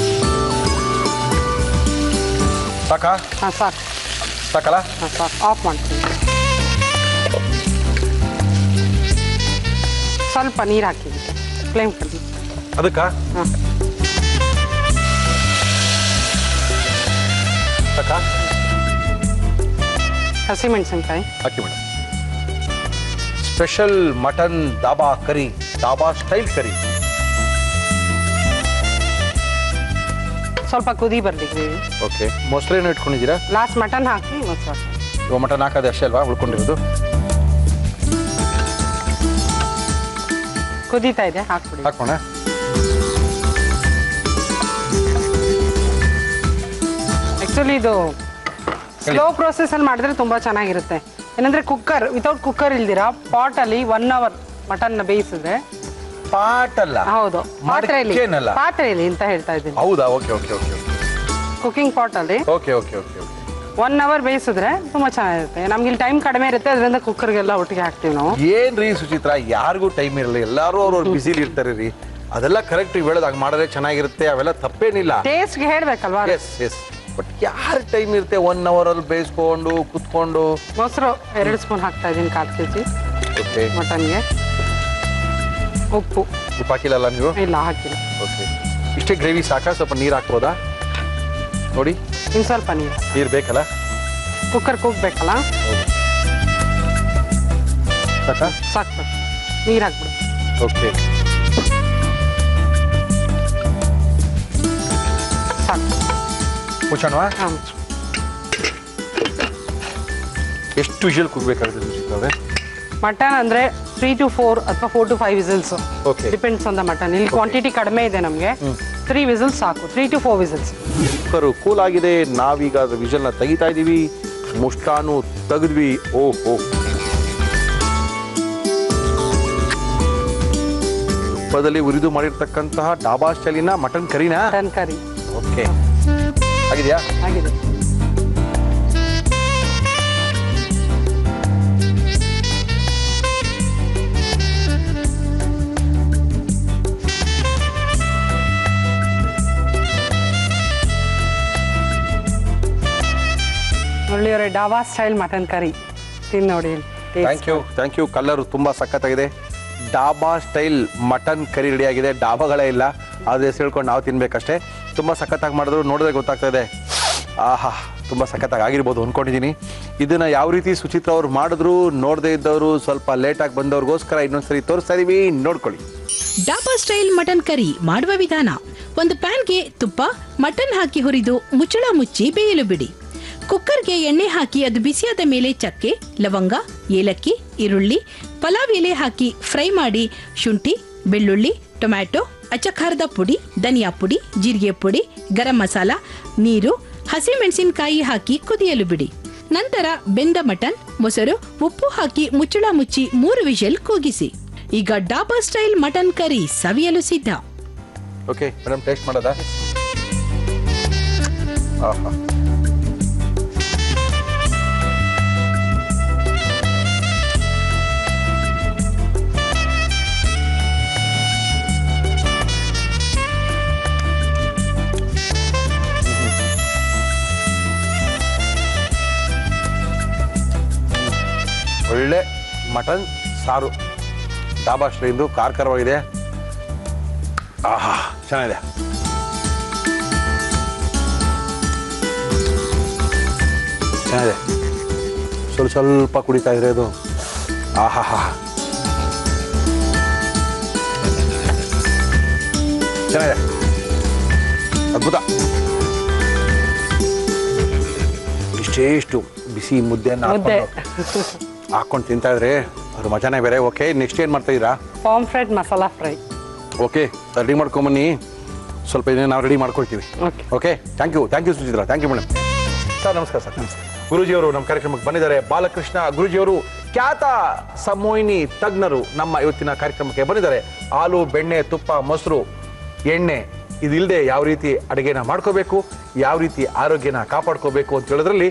Speaker 1: ಸಾಕಾ?
Speaker 2: ಸಾಕು.
Speaker 1: ಸಾಕಲ್ಲ?
Speaker 2: ಸಾಕು. ಆಫ್ ಮಾಡ್ತೀನಿ. ಸ್ವಲ್ಪ ನೀರು ಹಾಕಿದ್ದಕ್ಕೆ ಫ್ಲೇಮ್ ಕಡಿಮೆ.
Speaker 1: ಅದಕ್ಕ ಸಾಕಾ?
Speaker 2: ಹಸಿಮೆಣಸಿನ್ಕಾಯಿ
Speaker 1: ಹಾಕಿ ಮೇಡಮ್. ಸ್ಪೆಷಲ್ ಮಟನ್ ದಾಬಾ ಕರಿ, ದಾಬಾ ಸ್ಟೈಲ್ ಕರಿ.
Speaker 2: ಸ್ವಲ್ಪ ಕುದಿ ಬರ್ಲಿ ಗ್ರೇವಿ.
Speaker 1: ಓಕೆ. ಮೊಸರೇನು ಇಟ್ಕೊಂಡಿದ್ದೀರಾ?
Speaker 2: ಲಾಸ್ಟ್ ಮಟನ್ ಹಾಕಿ ಮೊಸರು.
Speaker 1: ಇವಾಗ ಮಟನ್ ಹಾಕೋದು ಅಷ್ಟೇ ಅಲ್ವಾ ಉಳ್ಕೊಂಡಿರೋದು?
Speaker 2: ಕುದೀತಾ ಇದೆ, ಹಾಕ್ಬಿಡಿ.
Speaker 1: ಹಾಕೋಣ.
Speaker 2: ಆಕ್ಚುಲಿ ಇದು ಸ್ಲೋ ಪ್ರೊಸೆಸ್ ಅಲ್ಲಿ ಮಾಡಿದ್ರೆ ತುಂಬಾ ಚೆನ್ನಾಗಿರುತ್ತೆ. ಏನಂದ್ರೆ ಕುಕ್ಕರ್ ವಿತೌಟ್ ಕುಕ್ಕರ್ ಇಲ್ದಿರಾ ಪಾಟಲ್ಲಿ 1 hour ಮಟನ್ ಬೇಯಿಸಿದ್ರೆ.
Speaker 1: ಪಾಟಲ್ಲ,
Speaker 2: ಹೌದು, ಪಾತ್ರೆಯಲ್ಲಿ ಅಂತ ಹೇಳ್ತಾ ಇದ್ದೀನಿ.
Speaker 1: ಹೌದಾ? ಓಕೆ.
Speaker 2: ಕುಕಿಂಗ್ ಪಾಟ್ ಅಲ್ಲಿ 1 hour ಬೇಯಿಸಿದ್ರೆ ತುಂಬಾ ಚೆನ್ನಾಗಿರುತ್ತೆ. ನಮ್ಗೆ ಇಲ್ಲಿ ಟೈಮ್ ಕಡಿಮೆ ಇರುತ್ತೆ, ಅದರಿಂದ ಕುಕ್ಕರ್ಗೆಲ್ಲ ಒಟ್ಟಿಗೆ ಹಾಕ್ತೀವಿ ನಾವು.
Speaker 1: ಏನ್ರಿ ಸುಚಿತ್ರ, ಯಾರಿಗೂ ಟೈಮ್ ಇರಲ್ಲ, ಎಲ್ಲಾರು ಅವ್ರವ್ರ ಬಿಸಿಲಿ ಇರ್ತಾರೆ ರೀ. ಅದೆಲ್ಲ ಕರೆಕ್ಟ್ ಹೇಳೋದು, ಹಂಗೆ ಮಾಡಿದ್ರೆ ಚೆನ್ನಾಗಿರುತ್ತೆ, ಅವೆಲ್ಲ ತಪ್ಪೇನಿಲ್ಲ.
Speaker 2: ಟೇಸ್ಟ್ಗೆ ಹೇಳ್ಬೇಕಲ್ವಾ?
Speaker 1: ಎಸ್. ಬಟ್ ಯಾರು ಟೈಮ್ ಇರುತ್ತೆ 1 hour ಅಲ್ಲಿ ಬೇಯಿಸ್ಕೊಂಡು ಕುತ್ಕೊಂಡು?
Speaker 2: ಮೊಸರು 2 ಸ್ಪೂನ್ ಹಾಕ್ತಾ ಇದ್ದೀನಿ 1/4 kg.
Speaker 1: ಓಕೆ.
Speaker 2: ಮಟನ್ಗೆ ಉಪ್ಪು
Speaker 1: ಹಾಕಿಲ್ಲಲ್ಲ ನೀವು?
Speaker 2: ಇಲ್ಲ, ಹಾಕಿಲ್ಲ.
Speaker 1: ಓಕೆ. ಇಷ್ಟೇ ಗ್ರೇವಿ ಸಾಕಾ? ಸ್ವಲ್ಪ ನೀರು ಹಾಕ್ಬೋದಾ ನೋಡಿ?
Speaker 2: ಇನ್ನು ಸ್ವಲ್ಪ ನೀರು
Speaker 1: ಬೇಕಲ್ಲ,
Speaker 2: ಕುಕ್ಕರ್ ಕೂಗ್ಬೇಕಲ್ಲ.
Speaker 1: ಸಾಕಾ?
Speaker 2: ಸಾಕು, ನೀರು ಹಾಕ್ಬಿಡು.
Speaker 1: ಓಕೆ.
Speaker 2: ಸಾಕು.
Speaker 1: ಮುಚ್ಚೋಣವಾ?
Speaker 2: ಹಾಂ.
Speaker 1: ಎಷ್ಟು ವಿಷಲ್ ಕೂಗಬೇಕಾಗುತ್ತೆ ಸುಚಿತ್ರ?
Speaker 2: ಮಟನ್ ಅಂದ್ರೆ 3 to 4 ಅಥವಾ 4 to 5 whistles.
Speaker 1: Okay.
Speaker 2: Depends on the mutton. ಇಲ್ಲಿ ಕ್ವಾಂಟಿಟಿ ಕಡಿಮೆ ಇದೆ ನಮಗೆ, 3 ವಿಸಿಲ್ಸ್ ಸಾಕು. 3 to 4 ವಿಸಿಲ್ಸ್.
Speaker 1: ಕುಕ್ಕರು ಕೂಲ್ ಆಗಿದೆ, ನಾವೀಗ ವಿಷಲ್ನ ತೆಗಿತಾ ಇದೀವಿ. ಮುಷ್ಟಾನು ತೆಗೆದ್ವಿ. ಓಹೋ, ತುಪ್ಪದಲ್ಲಿ ಉರಿದು ಮಾಡಿರ್ತಕ್ಕಂತಹ ಡಾಬಾ ಸ್ಟೈಲಿನ ಮಟನ್ ಕರಿನಾ?
Speaker 2: Mutton curry.
Speaker 1: ಓಕೆ. ಆಗಿದೆಯಾ?
Speaker 2: ಆಗಿದೆ. ಮುರಳಿ ಅವರೇ, ಡಾಬಾ ಸ್ಟೈಲ್ ಮಟನ್ ಕರಿ ತಿಂದು ನೋಡಿ.
Speaker 1: Thank you. ಕಲರ್ ತುಂಬಾ ಸಖತ್ತಾಗಿದೆ. Dhaba style mutton curry ready ಆಗಿದೆ. ಡಾಬಾಗಳೇ ಇಲ್ಲ, ಅದ್ರ ಹೆಸರು ಹೇಳ್ಕೊಂಡು ನಾವು ತಿನ್ಬೇಕಷ್ಟೇ. ತುಂಬಾ ಸಖತ್ತಾಗಿ ಮಾಡಿದ್ರು, ನೋಡಿದ್ರೆ ಗೊತ್ತಾಗ್ತಾ ಇದೆ. ಆಹಾ, ತುಂಬ ಸಖತ್ತಾಗಿ ಆಗಿರ್ಬೋದು ಅಂದ್ಕೊಂಡಿದ್ದೀನಿ. ಇದನ್ನು ಯಾವ ರೀತಿ ಸುಚಿತ್ರ ಅವ್ರು ಮಾಡಿದ್ರು, ನೋಡದೇ ಇದ್ದವರು ಸ್ವಲ್ಪ ಲೇಟಾಗಿ ಬಂದವ್ರಿಗೋಸ್ಕರ ಇನ್ನೊಂದ್ಸರಿ ತೋರಿಸ್ತಾ ಇದೀವಿ, ನೋಡ್ಕೊಳ್ಳಿ.
Speaker 3: ಡಾಬಾ ಸ್ಟೈಲ್ ಮಟನ್ ಕರಿ ಮಾಡುವ ವಿಧಾನ: ಒಂದು ಪ್ಯಾನ್ಗೆ ತುಪ್ಪ, ಮಟನ್ ಹಾಕಿ ಹುರಿದು ಮುಚ್ಚಳ ಮುಚ್ಚಿ ಬೇಯಲು ಬಿಡಿ. ಕುಕ್ಕರ್ಗೆ ಎಣ್ಣೆ ಹಾಕಿ ಅದು ಬಿಸಿಯಾದ ಮೇಲೆ ಚಕ್ಕೆ, ಲವಂಗ, ಏಲಕ್ಕಿ, ಈರುಳ್ಳಿ, ಪಲಾವ್ ಎಲೆ ಹಾಕಿ ಫ್ರೈ ಮಾಡಿ ಶುಂಠಿ, ಬೆಳ್ಳುಳ್ಳಿ, ಟೊಮ್ಯಾಟೊ, ಅಚ್ಚಖಾರದ ಪುಡಿ, ಧನಿಯಾ ಪುಡಿ, ಜೀರಿಗೆ ಪುಡಿ, ಗರಂ ಮಸಾಲ, ನೀರು, ಹಸಿಮೆಣಸಿನಕಾಯಿ ಹಾಕಿ ಕುದಿಯಲು ಬಿಡಿ. ನಂತರ ಬೆಂದ ಮಟನ್, ಮೊಸರು, ಉಪ್ಪು ಹಾಕಿ ಮುಚ್ಚಳ ಮುಚ್ಚಿ 3 ವಿಷಲ್ ಕೂಗಿಸಿ. ಈಗ ಡಾಬಾ ಸ್ಟೈಲ್ ಮಟನ್ ಕರಿ ಸವಿಯಲು ಸಿದ್ಧ.
Speaker 1: ಓಕೆ ಮೇಡಮ್, ಟೇಸ್ಟ್ ಮಾಡೋದಾ? ಆಹಾ, ಒಳ್ಳೆ ಮಟನ್ ಸಾರು, ಡಾಬಾ ಸ್ಟೈಲ್ದು ಖಾರವಾಗಿದೆ. ಆಹಾ, ಚೆನ್ನಾಗಿದೆ. ಸ್ವಲ್ಪ ಕುಡಿತಾ ಇದ್ರೆ ಅದು ಆಹಾ, ಚೆನ್ನಾಗಿದೆ, ಅದ್ಭುತ. ಇಷ್ಟು ಬಿಸಿ ಮುದ್ದೆಯನ್ನು ಹಾಕೊಂಡು ತಿಂತಾ ಇದ್ರೆ ಅದ್ರ ಮಜಾನೇ ಬೇರೆ. ಓಕೆ, ನೆಕ್ಸ್ಟ್ ಏನು ಮಾಡ್ತಾ ಇದ್ದೀರಾ?
Speaker 2: Pomfret masala fry.
Speaker 1: Okay, ready ಮಾಡ್ಕೊಂಬನ್ನಿ. ಸ್ವಲ್ಪ ಇದನ್ನ ನಾವು ರೆಡಿ ಮಾಡ್ಕೊಳ್ತೀವಿ. Okay, thank you Suchitra. Thank you madam. Sir ನಮಸ್ಕಾರ. ಸರ್ ಗುರೂಜಿಯವರು ನಮ್ಮ ಕಾರ್ಯಕ್ರಮಕ್ಕೆ ಬಂದಿದ್ದಾರೆ. ಬಾಲಕೃಷ್ಣ ಗುರೂಜಿಯವರು ಖ್ಯಾತ ಸಮೋಹಿನಿ ತಜ್ಞರು ನಮ್ಮ ಇವತ್ತಿನ ಕಾರ್ಯಕ್ರಮಕ್ಕೆ ಬಂದಿದ್ದಾರೆ. ಹಾಲು, ಬೆಣ್ಣೆ, ತುಪ್ಪ, ಮೊಸರು, ಎಣ್ಣೆ ಇದಿಲ್ಲದೆ ಯಾವ ರೀತಿ ಅಡುಗೆನ ಮಾಡ್ಕೋಬೇಕು, ಯಾವ ರೀತಿ ಆರೋಗ್ಯನ ಕಾಪಾಡ್ಕೋಬೇಕು ಅಂತ ಹೇಳೋದ್ರಲ್ಲಿ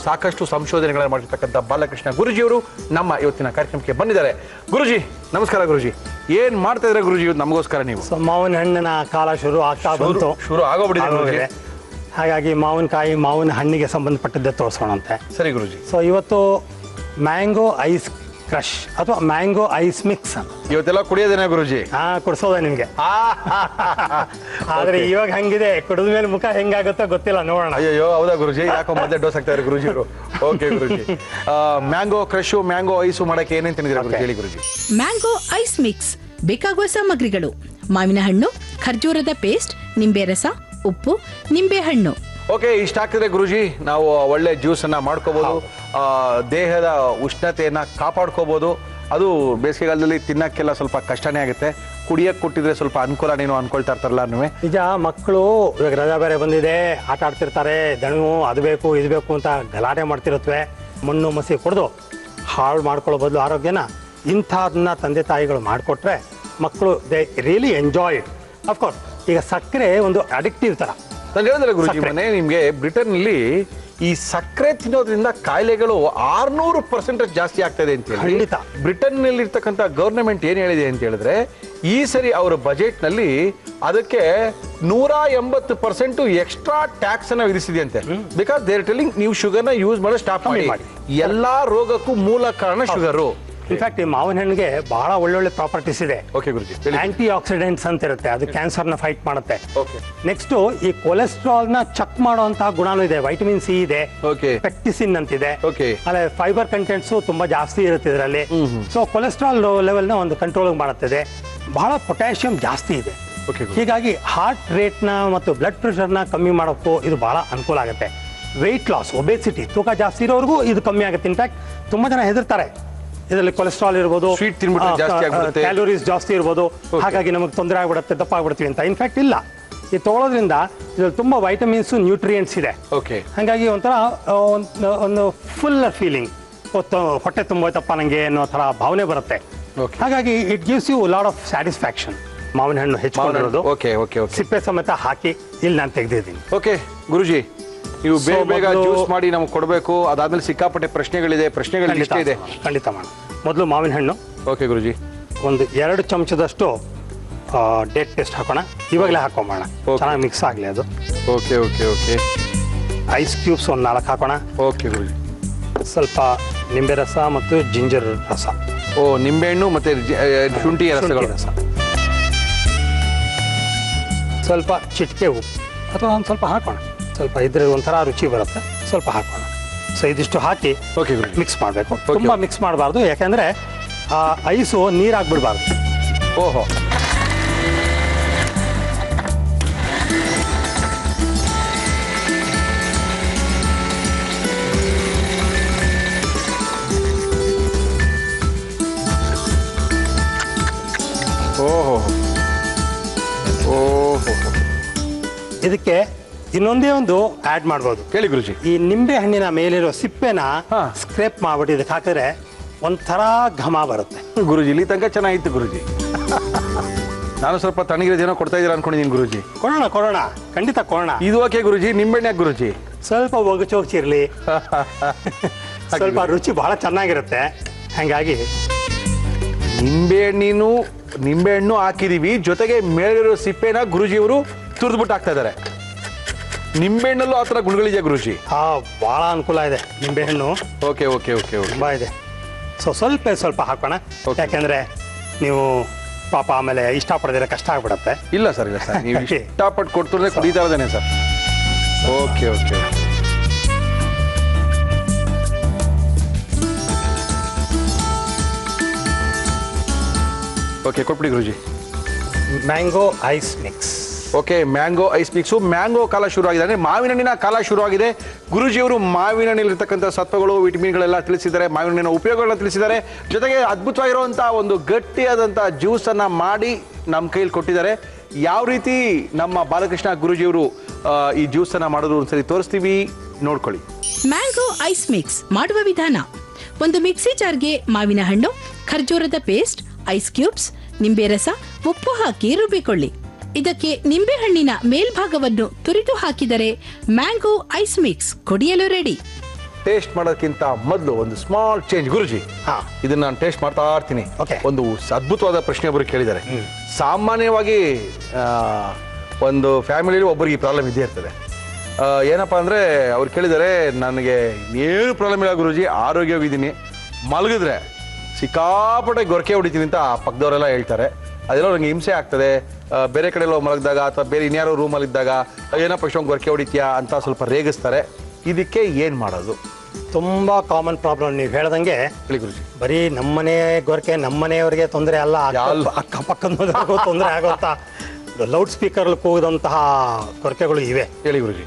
Speaker 1: ಸಾಕಷ್ಟು ಸಂಶೋಧನೆಗಳನ್ನು ಮಾಡಿರ್ತಕ್ಕಂಥ ಬಾಲಕೃಷ್ಣ ಗುರೂಜಿಯವರು ನಮ್ಮ ಇವತ್ತಿನ ಕಾರ್ಯಕ್ರಮಕ್ಕೆ ಬಂದಿದ್ದಾರೆ. ಗುರುಜಿ ನಮಸ್ಕಾರ. ಗುರುಜಿ, ಏನ್ ಮಾಡ್ತಾ ಇದ್ರೆ ಗುರುಜಿ ನಮಗೋಸ್ಕರ? ನೀವು
Speaker 4: ಮಾವಿನ ಹಣ್ಣಿನ ಕಾಲ ಶುರು ಆಗೋಗ್ಬಿಟ್ಟಿದೆ. ಹಾಗಾಗಿ ಮಾವಿನಕಾಯಿ, ಮಾವಿನ ಹಣ್ಣಿಗೆ ಸಂಬಂಧಪಟ್ಟದ್ದೇ ತೋರಿಸೋಣಂತೆ.
Speaker 1: ಸರಿ ಗುರುಜಿ.
Speaker 4: ಸೊ ಇವತ್ತು ಮ್ಯಾಂಗೋ ಐಸ್ ಕ್ರಶ್ ಅಥವಾ ಮ್ಯಾಂಗೋ ಐಸ್ ಮಿಕ್ಸ್
Speaker 1: ಇವತ್ತೆಲ್ಲ ಕುಡಿಯೋದೇನ ಗುರುಜಿ?
Speaker 4: ಕುಡಿಸೋದ ನಿಮ್ಗೆ. ಆದ್ರೆ ಇವಾಗ ಹಂಗಿದೆ, ಕುಡಿದ ಮೇಲೆ ಮುಖ ಹೆಂಗಾಗುತ್ತೋ ಗೊತ್ತಿಲ್ಲ, ನೋಡೋಣ.
Speaker 1: ಅಯ್ಯೋ, ಹೌದಾ ಗುರುಜಿ? ಯಾಕೋ ಮೊದಲೇ ಡೋಸ್ ಆಗ್ತಾರೆ ಗುರುಜಿ ಅವರು. ಓಕೆ ಗುರುಜಿ, ಮ್ಯಾಂಗೋ ಕ್ರಶ್, ಮ್ಯಾಂಗೋ ಐಸು ಮಾಡಕ್ಕೆ ಏನೇನು ತಿಂದಿದ್ದೀರಾ ಗುರುಜಿ? ಹೇಳಿ ಗುರುಜಿ.
Speaker 3: ಮ್ಯಾಂಗೋ ಐಸ್ ಮಿಕ್ಸ್ ಬೇಕಾಗುವ ಸಾಮಗ್ರಿಗಳು: ಮಾವಿನ ಹಣ್ಣು, ಖರ್ಜೂರದ ಪೇಸ್ಟ್, ನಿಂಬೆ ರಸ, ಉಪ್ಪು, ನಿಂಬೆ ಹಣ್ಣು.
Speaker 1: ಓಕೆ, ಇಷ್ಟ ಆಗ್ತದೆ ಗುರುಜಿ. ನಾವು ಒಳ್ಳೆ ಜ್ಯೂಸ್ ಅನ್ನ ಮಾಡ್ಕೋಬಹುದು, ದೇಹದ ಉಷ್ಣತೆಯನ್ನ ಕಾಪಾಡ್ಕೋಬಹುದು. ಅದು ಬೇಸಿಗೆಗಾಲದಲ್ಲಿ ತಿನ್ನಕ್ಕೆಲ್ಲ ಸ್ವಲ್ಪ ಕಷ್ಟನೇ ಆಗುತ್ತೆ, ಕುಡಿಯಕ್ಕೆ ಕೊಟ್ಟಿದ್ರೆ ಸ್ವಲ್ಪ ಅನುಕೂಲನೇನೋ ಅನ್ಕೊಳ್ತಾ ಇರ್ತಾರಲ್ಲ.
Speaker 4: ನಿಜ, ಮಕ್ಕಳು ಇವಾಗ ರಜಾ ಬೇರೆ ಬಂದಿದೆ, ಆಟ ಆಡ್ತಿರ್ತಾರೆ, ದಣು ಅದು ಬೇಕು ಇದು ಬೇಕು ಅಂತ ಗಲಾಟೆ ಮಾಡ್ತಿರುತ್ತವೆ. ಮಣ್ಣು ಮಸಿ ಕುಡಿದು ಹಾಳು ಮಾಡ್ಕೊಳ್ಳೋ ಬದಲು ಆರೋಗ್ಯನ ಇಂಥದನ್ನ ತಂದೆ ತಾಯಿಗಳು ಮಾಡಿಕೊಟ್ರೆ ಮಕ್ಕಳು they really enjoy it. Of course ಈಗ ಸಕ್ಕರೆ ಒಂದು ಅಡಿಕ್ಟಿವ್ ಥರ.
Speaker 1: ನಾನು ಹೇಳಿದ್ರೆ ಗುರುಜಿ, ಮನೆ ನಿಮಗೆ ಬ್ರಿಟನ್ನಲ್ಲಿ ಈ ಸಕ್ಕರೆ ತಿನ್ನೋದ್ರಿಂದ ಕಾಯಿಲೆಗಳು 600% ಜಾಸ್ತಿ ಆಗ್ತದೆ ಅಂತ ಹೇಳಿ
Speaker 4: ಖಂಡಿತ.
Speaker 1: ಬ್ರಿಟನ್ ನಲ್ಲಿ ಇರ್ತಕ್ಕಂಥ ಗವರ್ನಮೆಂಟ್ ಏನ್ ಹೇಳಿದೆ ಅಂತ ಹೇಳಿದ್ರೆ, ಈ ಸರಿ ಅವರ ಬಜೆಟ್ ನಲ್ಲಿ ಅದಕ್ಕೆ 180% ಎಕ್ಸ್ಟ್ರಾ ಟ್ಯಾಕ್ಸ್ ಅನ್ನ ವಿಧಿಸಿದೆ ಅಂತೆ. ಬಿಕಾಸ್ ದೇ ಆರ್ ಟೆಲ್ಲಿಂಗ್ ನೀವು ಶುಗರ್ ನ ಯೂಸ್ ಮಾಡೋ ಸ್ಟಾಪ್ ಮಾಡಿ. ಎಲ್ಲಾ ರೋಗಕ್ಕೂ ಮೂಲ ಕಾರಣ ಶುಗರು.
Speaker 4: ಇನ್ಫ್ಯಾಕ್ಟ್ ಈ ಮಾವಿನ ಹಣ್ಣಿಗೆ ಬಹಳ ಒಳ್ಳೊಳ್ಳೆ ಪ್ರಾಪರ್ಟೀಸ್ ಇದೆ.
Speaker 1: ಓಕೆ ಗುರುಜಿ.
Speaker 4: ಆಂಟಿ ಆಕ್ಸಿಡೆಂಟ್ಸ್ ಅಂತ ಇರುತ್ತೆ, ಅದು ಕ್ಯಾನ್ಸರ್ ನ ಫೈಟ್ ಮಾಡುತ್ತೆ.
Speaker 1: ಓಕೆ.
Speaker 4: ನೆಕ್ಸ್ಟ್ ಈ ಕೊಲೆಸ್ಟ್ರಾಲ್ ನ ಚೆಕ್ ಮಾಡುವಂತಹ ಗುಣನೂ ಇದೆ. ವೈಟಮಿನ್ ಸಿ ಇದೆ,
Speaker 1: ಓಕೆ,
Speaker 4: ಪೆಕ್ಟಿಸಿನ್ ಅಂತಿದೆ.
Speaker 1: ಓಕೆ.
Speaker 4: ಆಮೇಲೆ ಫೈಬರ್ ಕಂಟೆಂಟ್ಸ್ ತುಂಬಾ ಜಾಸ್ತಿ ಇರುತ್ತೆ ಇದರಲ್ಲಿ. ಸೊ ಕೊಲೆಸ್ಟ್ರಾಲ್ ಲೆವೆಲ್ ನ ಒಂದು ಕಂಟ್ರೋಲ್ ಮಾಡುತ್ತದೆ. ಬಹಳ ಪೊಟ್ಯಾಷಿಯಂ ಜಾಸ್ತಿ ಇದೆ. ಹೀಗಾಗಿ ಹಾರ್ಟ್ ರೇಟ್ ನ ಮತ್ತು ಬ್ಲಡ್ ಪ್ರೆಷರ್ ನ ಕಮ್ಮಿ ಮಾಡೋಕ್ಕೂ ಇದು ಬಹಳ ಅನುಕೂಲ ಆಗುತ್ತೆ. ವೆಯ್ಟ್ ಲಾಸ್, ಒಬೆಸಿಟಿ, ತೂಕ ಜಾಸ್ತಿ ಇರೋರ್ಗೂ ಇದು ಕಮ್ಮಿ ಆಗುತ್ತೆ. ಇನ್ಫ್ಯಾಕ್ಟ್ ತುಂಬಾ ಜನ ಹೆದರ್ತಾರೆ, ಇದರಲ್ಲಿ ಕೊಲೆಸ್ಟ್ರಾಲ್ ಇರ್ಬೋದು, ಕ್ಯಾಲೋರೀಸ್ ಜಾಸ್ತಿ ಇರ್ಬೋದು, ಹಾಗಾಗಿ ನಮಗೆ ತೊಂದರೆ ಆಗ್ಬಿಡುತ್ತೆ, ದಪ್ಪ ಆಗ್ಬಿಡ್ತೀವಿ ಅಂತ. ಇನ್ಫ್ಯಾಕ್ಟ್ ಇಲ್ಲ, ಇದು ತಗೊಳ್ಳೋದ್ರಿಂದ ಇದ್ರಲ್ಲಿ ತುಂಬಾ ವೈಟಮಿನ್ಸ್, ನ್ಯೂಟ್ರಿಯೆಂಟ್ಸ್ ಇದೆ. ಹಾಗಾಗಿ ಒಂಥರ ಒಂದು ಫುಲ್ಲರ್ ಫೀಲಿಂಗ್, ಹೊಟ್ಟೆ ತುಂಬೋಯ್ತಪ್ಪ ನಂಗೆ ಅನ್ನೋ ಥರ ಭಾವನೆ ಬರುತ್ತೆ. ಹಾಗಾಗಿ it gives you lot of satisfaction. ಮಾವಿನ ಹಣ್ಣು ಹೆಚ್ಚಿಕೊಂಡಿರೋದು ಸಿಪ್ಪೆ ಸಮೇತ ಹಾಕಿ ಇಲ್ಲಿ ನಾನು ತೆಗೆದಿದ್ದೀನಿ.
Speaker 1: ಓಕೆ ಗುರುಜಿ, ನೀವು ಬೇಗ ಜ್ಯೂಸ್ ಮಾಡಿ ನಮಗೆ ಕೊಡಬೇಕು. ಅದಾದ್ಮೇಲೆ ಸಿಕ್ಕಾಪಟ್ಟೆ ಪ್ರಶ್ನೆಗಳಿದೆ, ಪ್ರಶ್ನೆಗಳು ಇಷ್ಟ ಇದೆ.
Speaker 4: ಖಂಡಿತ ಮಾಡೋಣ. ಮೊದಲು ಮಾವಿನ ಹಣ್ಣು.
Speaker 1: ಓಕೆ ಗುರುಜಿ.
Speaker 4: ಒಂದು 2 ಚಮಚದಷ್ಟು ಡೇಟ್ ಪೇಸ್ಟ್ ಹಾಕೋಣ. ಇವಾಗಲೇ ಹಾಕೊಂಬೋಣ, ಚೆನ್ನಾಗಿ ಮಿಕ್ಸ್ ಆಗಲಿ ಅದು.
Speaker 1: Okay okay okay.
Speaker 4: Ice cubes ಒಂದು 4 ಹಾಕೋಣ.
Speaker 1: ಓಕೆ ಗುರುಜಿ.
Speaker 4: ಸ್ವಲ್ಪ ನಿಂಬೆ ರಸ ಮತ್ತು ಜಿಂಜರ್ ರಸ.
Speaker 1: ಓ, ನಿಂಬೆಹಣ್ಣು ಮತ್ತೆ ಶುಂಠಿ ರಸಗಳು.
Speaker 4: ರಸ. ಸ್ವಲ್ಪ ಚಿಟಿಕೆ ಉಪ್ಪು ಅಥವಾ ಒಂದು ಸ್ವಲ್ಪ ಹಾಕೋಣ. ಸ್ವಲ್ಪ ಇದ್ರೆ ಒಂಥರ ರುಚಿ ಬರುತ್ತೆ, ಸ್ವಲ್ಪ ಹಾಕೋಣ. ಸೊ ಇದಿಷ್ಟು ಹಾಕಿ
Speaker 1: ಓಕೆ
Speaker 4: ಮಿಕ್ಸ್ ಮಾಡಬೇಕು. ತುಂಬ ಮಿಕ್ಸ್ ಮಾಡಬಾರ್ದು, ಯಾಕೆಂದರೆ ಆ ಐಸು ನೀರಾಗ್ಬಿಡ್ಬಾರ್ದು.
Speaker 1: ಓಹೋ. ಓಹೋ ಓಹೋ.
Speaker 4: ಇದಕ್ಕೆ ಇನ್ನೊಂದೇ ಒಂದು ಆ್ಯಡ್ ಮಾಡ್ಬೋದು.
Speaker 1: ಕೇಳಿ ಗುರುಜಿ.
Speaker 4: ಈ ನಿಂಬೆ ಹಣ್ಣಿನ ಮೇಲಿರೋ ಸಿಪ್ಪೆನ ಸ್ಕ್ರೇಪ್ ಮಾಡ್ಬಿಟ್ಟು ಇದಕ್ಕೆ ಹಾಕಿದ್ರೆ ಒಂಥರ ಘಮ ಬರುತ್ತೆ.
Speaker 1: ಗುರುಜಿ ಇಲ್ಲಿ ತನಕ ಚೆನ್ನಾಗಿತ್ತು ಗುರುಜಿ. ನಾನು ಸ್ವಲ್ಪ ತಣ್ಣಗಿರೋದೇನೋ ಕೊಡ್ತಾ ಇದ್ದೀರಾ ಅನ್ಕೊಂಡಿದ್ದೀನಿ ಗುರುಜಿ.
Speaker 4: ಕೊಡೋಣ ಖಂಡಿತ ಕೊಡೋಣ.
Speaker 1: ಇದು ಓಕೆ ಗುರುಜಿ. ನಿಂಬೆಣ್ಣೆ ಯಾಕೆ ಗುರುಜಿ?
Speaker 4: ಸ್ವಲ್ಪ ಒಗಚೋಗ್ಚಿರ್ಲಿ, ಸ್ವಲ್ಪ ರುಚಿ ಬಹಳ ಚೆನ್ನಾಗಿರುತ್ತೆ. ಹಾಗಾಗಿ
Speaker 1: ನಿಂಬೆಹಣ್ಣು ಹಾಕಿದೀವಿ, ಜೊತೆಗೆ ಮೇಲಿರೋ ಸಿಪ್ಪೆನ ಗುರುಜಿಯವರು ತುರಿದ್ಬಿಟ್ಟು ಹಾಕ್ತಾ ಇದ್ದಾರೆ. ನಿಂಬೆಹಣ್ಣಲ್ಲೂ ಆ ಥರ ಗುಣಗಳಿದೆಯಾ ಗುರುಜಿ?
Speaker 4: ಭಾಳ ಅನುಕೂಲ ಇದೆ ನಿಂಬೆಹಣ್ಣು.
Speaker 1: Okay okay okay okay.
Speaker 4: ತುಂಬ ಇದೆ. ಸೊ ಸ್ವಲ್ಪ ಹಾಕೋಣ, ಯಾಕೆಂದರೆ ನೀವು ಪಾಪ ಆಮೇಲೆ ಇಷ್ಟಪಡೋದಿಲ್ಲ, ಕಷ್ಟ ಆಗ್ಬಿಡತ್ತೆ.
Speaker 1: ಇಲ್ಲ ಸರ್, ಇಲ್ಲ ಸರ್, ನೀವು ಇಷ್ಟಪಟ್ಟು ಕೊಡ್ತಾರೆ ಕುಡಿತಾ ಇದ್ದೇನೆ ಸರ್. Okay okay. ಓಕೆ, ಕೊಟ್ಬಿಡಿ Guruji.
Speaker 4: Mango ice mix.
Speaker 1: Okay, mango ice mix. Mango ಕಾಲ ಶುರು ಆಗಿದೆ, ಅಂದರೆ ಮಾವಿನ ಹಣ್ಣಿನ ಕಾಲ ಶುರು ಆಗಿದೆ. ಗುರುಜಿಯವರು ಮಾವಿನ ಹಣ್ಣಿಲಿರ್ತಕ್ಕಂಥ ಸತ್ವಗಳು, ವಿಟಮಿನ್ಗಳೆಲ್ಲ ತಿಳಿಸಿದ್ದಾರೆ, ಮಾವಿನ ಹಣ್ಣಿನ ಉಪಯೋಗಗಳನ್ನ ತಿಳಿಸಿದ್ದಾರೆ. ಜೊತೆಗೆ ಅದ್ಭುತವಾಗಿರುವಂಥ ಒಂದು ಗಟ್ಟಿಯಾದಂಥ ಜ್ಯೂಸನ್ನು ಮಾಡಿ ನಮ್ಮ ಕೈಯಲ್ಲಿ ಕೊಟ್ಟಿದ್ದಾರೆ. ಯಾವ ರೀತಿ ನಮ್ಮ ಬಾಲಕೃಷ್ಣ ಗುರುಜಿಯವರು ಈ ಜ್ಯೂಸನ್ನು ಮಾಡೋದು ಒಂದ್ಸರಿ ತೋರಿಸ್ತೀವಿ, ನೋಡ್ಕೊಳ್ಳಿ.
Speaker 3: ಮ್ಯಾಂಗೋ ಐಸ್ ಮಿಕ್ಸ್ ಮಾಡುವ ವಿಧಾನ: ಒಂದು ಮಿಕ್ಸಿ ಜಾರ್ಗೆ ಮಾವಿನ ಹಣ್ಣು, ಖರ್ಜೂರದ ಪೇಸ್ಟ್, ಐಸ್ ಕ್ಯೂಬ್ಸ್, ನಿಂಬೆ ರಸ, ಉಪ್ಪು ಹಾಕಿ ರುಬ್ಬಿಕೊಳ್ಳಿ. ಇದಕ್ಕೆ ನಿಂಬೆ ಹಣ್ಣಿನ ಮೇಲ್ಭಾಗವನ್ನು ತುರಿದು ಹಾಕಿದರೆ ಮ್ಯಾಂಗೋ ಐಸ್ ಮಿಕ್ಸ್ ಕುಡಿಯಲು ರೆಡಿ.
Speaker 1: ಟೇಸ್ಟ್ ಮಾಡೋದಕ್ಕಿಂತ ಮೊದಲು ಒಂದು ಸ್ಮಾಲ್ ಚೇಂಜ್ ಗುರುಜಿ. ಇದನ್ನ ನಾನು ಟೇಸ್ಟ್ ಮಾಡ್ತಾ ಇರ್ತೀನಿ. ಒಂದು ಅದ್ಭುತವಾದ ಪ್ರಶ್ನೆ ಒಬ್ಬರು ಕೇಳಿದ್ದಾರೆ. ಸಾಮಾನ್ಯವಾಗಿ ಒಂದು ಫ್ಯಾಮಿಲಿಯಲ್ಲಿ ಒಬ್ಬರಿಗೆ ಪ್ರಾಬ್ಲಮ್ ಇದ್ದೇ ಇರ್ತದೆ. ಏನಪ್ಪಾ ಅಂದರೆ ಅವ್ರು ಕೇಳಿದ್ದಾರೆ, ನನಗೆ ಏನು ಪ್ರಾಬ್ಲಮ್ ಇಲ್ಲ ಗುರುಜಿ, ಆರೋಗ್ಯವಾಗಿದ್ದೀನಿ, ಮಲಗಿದ್ರೆ ಸಿಕ್ಕಾಪಟ್ಟೆ ಗೊರಕೆ ಹೊಡಿತೀನಿ ಅಂತ ಪಕ್ಕದವರೆಲ್ಲ ಹೇಳ್ತಾರೆ. ಅದೆಲ್ಲ ನನಗೆ ಹಿಂಸೆ ಆಗ್ತದೆ. ಬೇರೆ ಕಡೆ ಎಲ್ಲ ಮಲಗಿದಾಗ ಅಥವಾ ಬೇರೆ ಇನ್ಯಾರೋ ರೂಮಲ್ಲಿದ್ದಾಗ ಏನಪ್ಪ ಇಷ್ಟೊಂದು ಗೊರಕೆ ಹೊಡಿತೀಯಾ ಅಂತ ಸ್ವಲ್ಪ ರೇಗಿಸ್ತಾರೆ. ಇದಕ್ಕೆ ಏನು ಮಾಡೋದು?
Speaker 4: ತುಂಬ ಕಾಮನ್ ಪ್ರಾಬ್ಲಮ್. ನೀವು ಹೇಳ್ದಂಗೆ
Speaker 1: ಹೇಳಿ ಗುರುಜಿ.
Speaker 4: ಬರೀ ನಮ್ಮನೆ ಗೊರಕೆ ನಮ್ಮನೆಯವರಿಗೆ ತೊಂದರೆ ಅಲ್ಲ, ಅಕ್ಕಪಕ್ಕದ ತೊಂದರೆ ಆಗುತ್ತಾ ಲೌಡ್ ಸ್ಪೀಕರ್ಲಿ ಕೂಗಿದಂತಹ ಕೊರಕೆಗಳು ಇವೆ.
Speaker 1: ಹೇಳಿ ಗುರುಜಿ.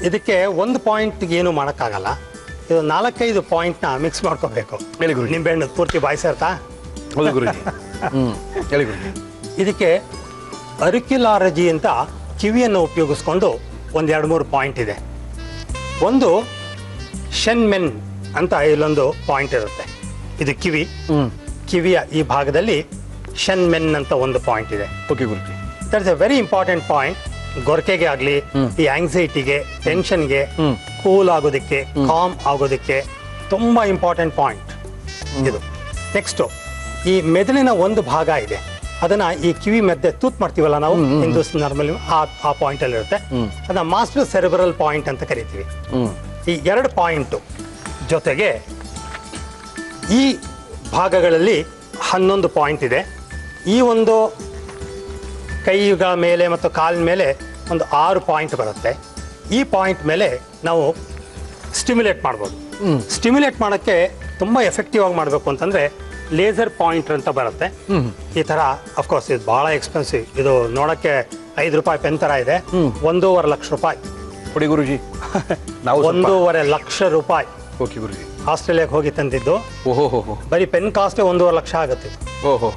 Speaker 4: ಇದಕ್ಕೆ ಒಂದು ಪಾಯಿಂಟ್ಗೆ ಏನು ಮಾಡೋಕ್ಕಾಗಲ್ಲ. ಇದು 4-5 ಪಾಯಿಂಟ್ನ ಮಿಕ್ಸ್ ಮಾಡ್ಕೋಬೇಕು.
Speaker 1: ಹೇಳಿ ಗುರುಜಿ.
Speaker 4: ನಿಂಬೆಹಣ್ಣು ಪೂರ್ತಿ ಬಾಯಿಸಿರ್ತಾ?
Speaker 1: ಹೌದು ಗುರುಜಿ. ಹೇಳಿ ಗುರುಜಿ.
Speaker 4: ಇದಕ್ಕೆ ಅರಿಕ್ಯುಲಾರಜಿ ಅಂತ ಕಿವಿಯನ್ನು ಉಪಯೋಗಿಸ್ಕೊಂಡು 1-2-3 ಪಾಯಿಂಟ್ ಇದೆ. ಒಂದು ಶೆನ್ಮೆನ್ ಅಂತ ಇಲ್ಲೊಂದು ಪಾಯಿಂಟ್ ಇರುತ್ತೆ. ಇದು ಕಿವಿಯ ಈ ಭಾಗದಲ್ಲಿ ಶೆನ್ಮೆನ್ ಅಂತ ಒಂದು ಪಾಯಿಂಟ್ ಇದೆ.
Speaker 1: Okay Guruji.
Speaker 4: That is a very important point. ಗೊರಕೆಗೆ ಆಗಲಿ, ಈ ಆಂಗ್ಸೈಟಿಗೆ, ಟೆನ್ಷನ್ಗೆ ಕೂಲ್ ಆಗೋದಕ್ಕೆ, ಕಾಮ್ ಆಗೋದಕ್ಕೆ ತುಂಬ ಇಂಪಾರ್ಟೆಂಟ್ ಪಾಯಿಂಟ್ ಇದು. ನೆಕ್ಸ್ಟು ಈ ಮೆದುಳಿನ ಒಂದು ಭಾಗ ಇದೆ, ಅದನ್ನ ಈ ಕಿವಿ ಮಧ್ಯೆ ತೂತ್ ಮಾಡ್ತೀವಲ್ಲ ನಾವು ಹಿಂದೂಸ್ ನಾರ್ಮಲಿ, ಆ ಪಾಯಿಂಟ್ ಅಲ್ಲಿ ಇರುತ್ತೆ. ಅದನ್ನ ಮಾಸ್ಟರ್ ಸೆರೆಬ್ರಲ್ ಪಾಯಿಂಟ್ ಅಂತ ಕರಿತೀವಿ. ಈ 2 ಪಾಯಿಂಟು ಜೊತೆಗೆ ಈ ಭಾಗಗಳಲ್ಲಿ 11 ಪಾಯಿಂಟ್ ಇದೆ. ಈ ಒಂದು ಕೈಗಳ ಮೇಲೆ ಮತ್ತು ಕಾಲಿನ ಮೇಲೆ ಒಂದು 6 ಪಾಯಿಂಟ್ ಬರುತ್ತೆ. ಈ ಪಾಯಿಂಟ್ ಮೇಲೆ ನಾವು ಸ್ಟಿಮ್ಯುಲೇಟ್ ಮಾಡ್ಬೋದು. ಸ್ಟಿಮ್ಯುಲೇಟ್ ಮಾಡೋಕ್ಕೆ ತುಂಬ ಎಫೆಕ್ಟಿವ್ ಆಗಿ ಮಾಡಬೇಕು ಅಂತಂದರೆ ಲೇಸರ್ ಪಾಯಿಂಟರ್ ಅಂತ ಬರುತ್ತೆ. ಈ ಥರ ಅಫ್ಕೋರ್ಸ್ ಇದು ಭಾಳ ಎಕ್ಸ್ಪೆನ್ಸಿವ್. ಇದು ನೋಡೋಕ್ಕೆ 5 ರೂಪಾಯಿ ಪೆನ್ ಥರ ಇದೆ. 1.5 ಲಕ್ಷ ರೂಪಾಯಿ
Speaker 1: ಕೊಡಿ ಗುರುಜಿ.
Speaker 4: 1.5 ಲಕ್ಷ ರೂಪಾಯಿ.
Speaker 1: ಓಕೆ ಗುರುಜಿ.
Speaker 4: ಆಸ್ಟ್ರೇಲಿಯಾಗೆ ಹೋಗಿ ತಂದಿದ್ದು.
Speaker 1: ಓಹೋ.
Speaker 4: ಬರೀ ಪೆನ್ ಕಾಸ್ಟೇ 1.5 ಲಕ್ಷ ಆಗುತ್ತೆ.
Speaker 1: ಓಹೋ.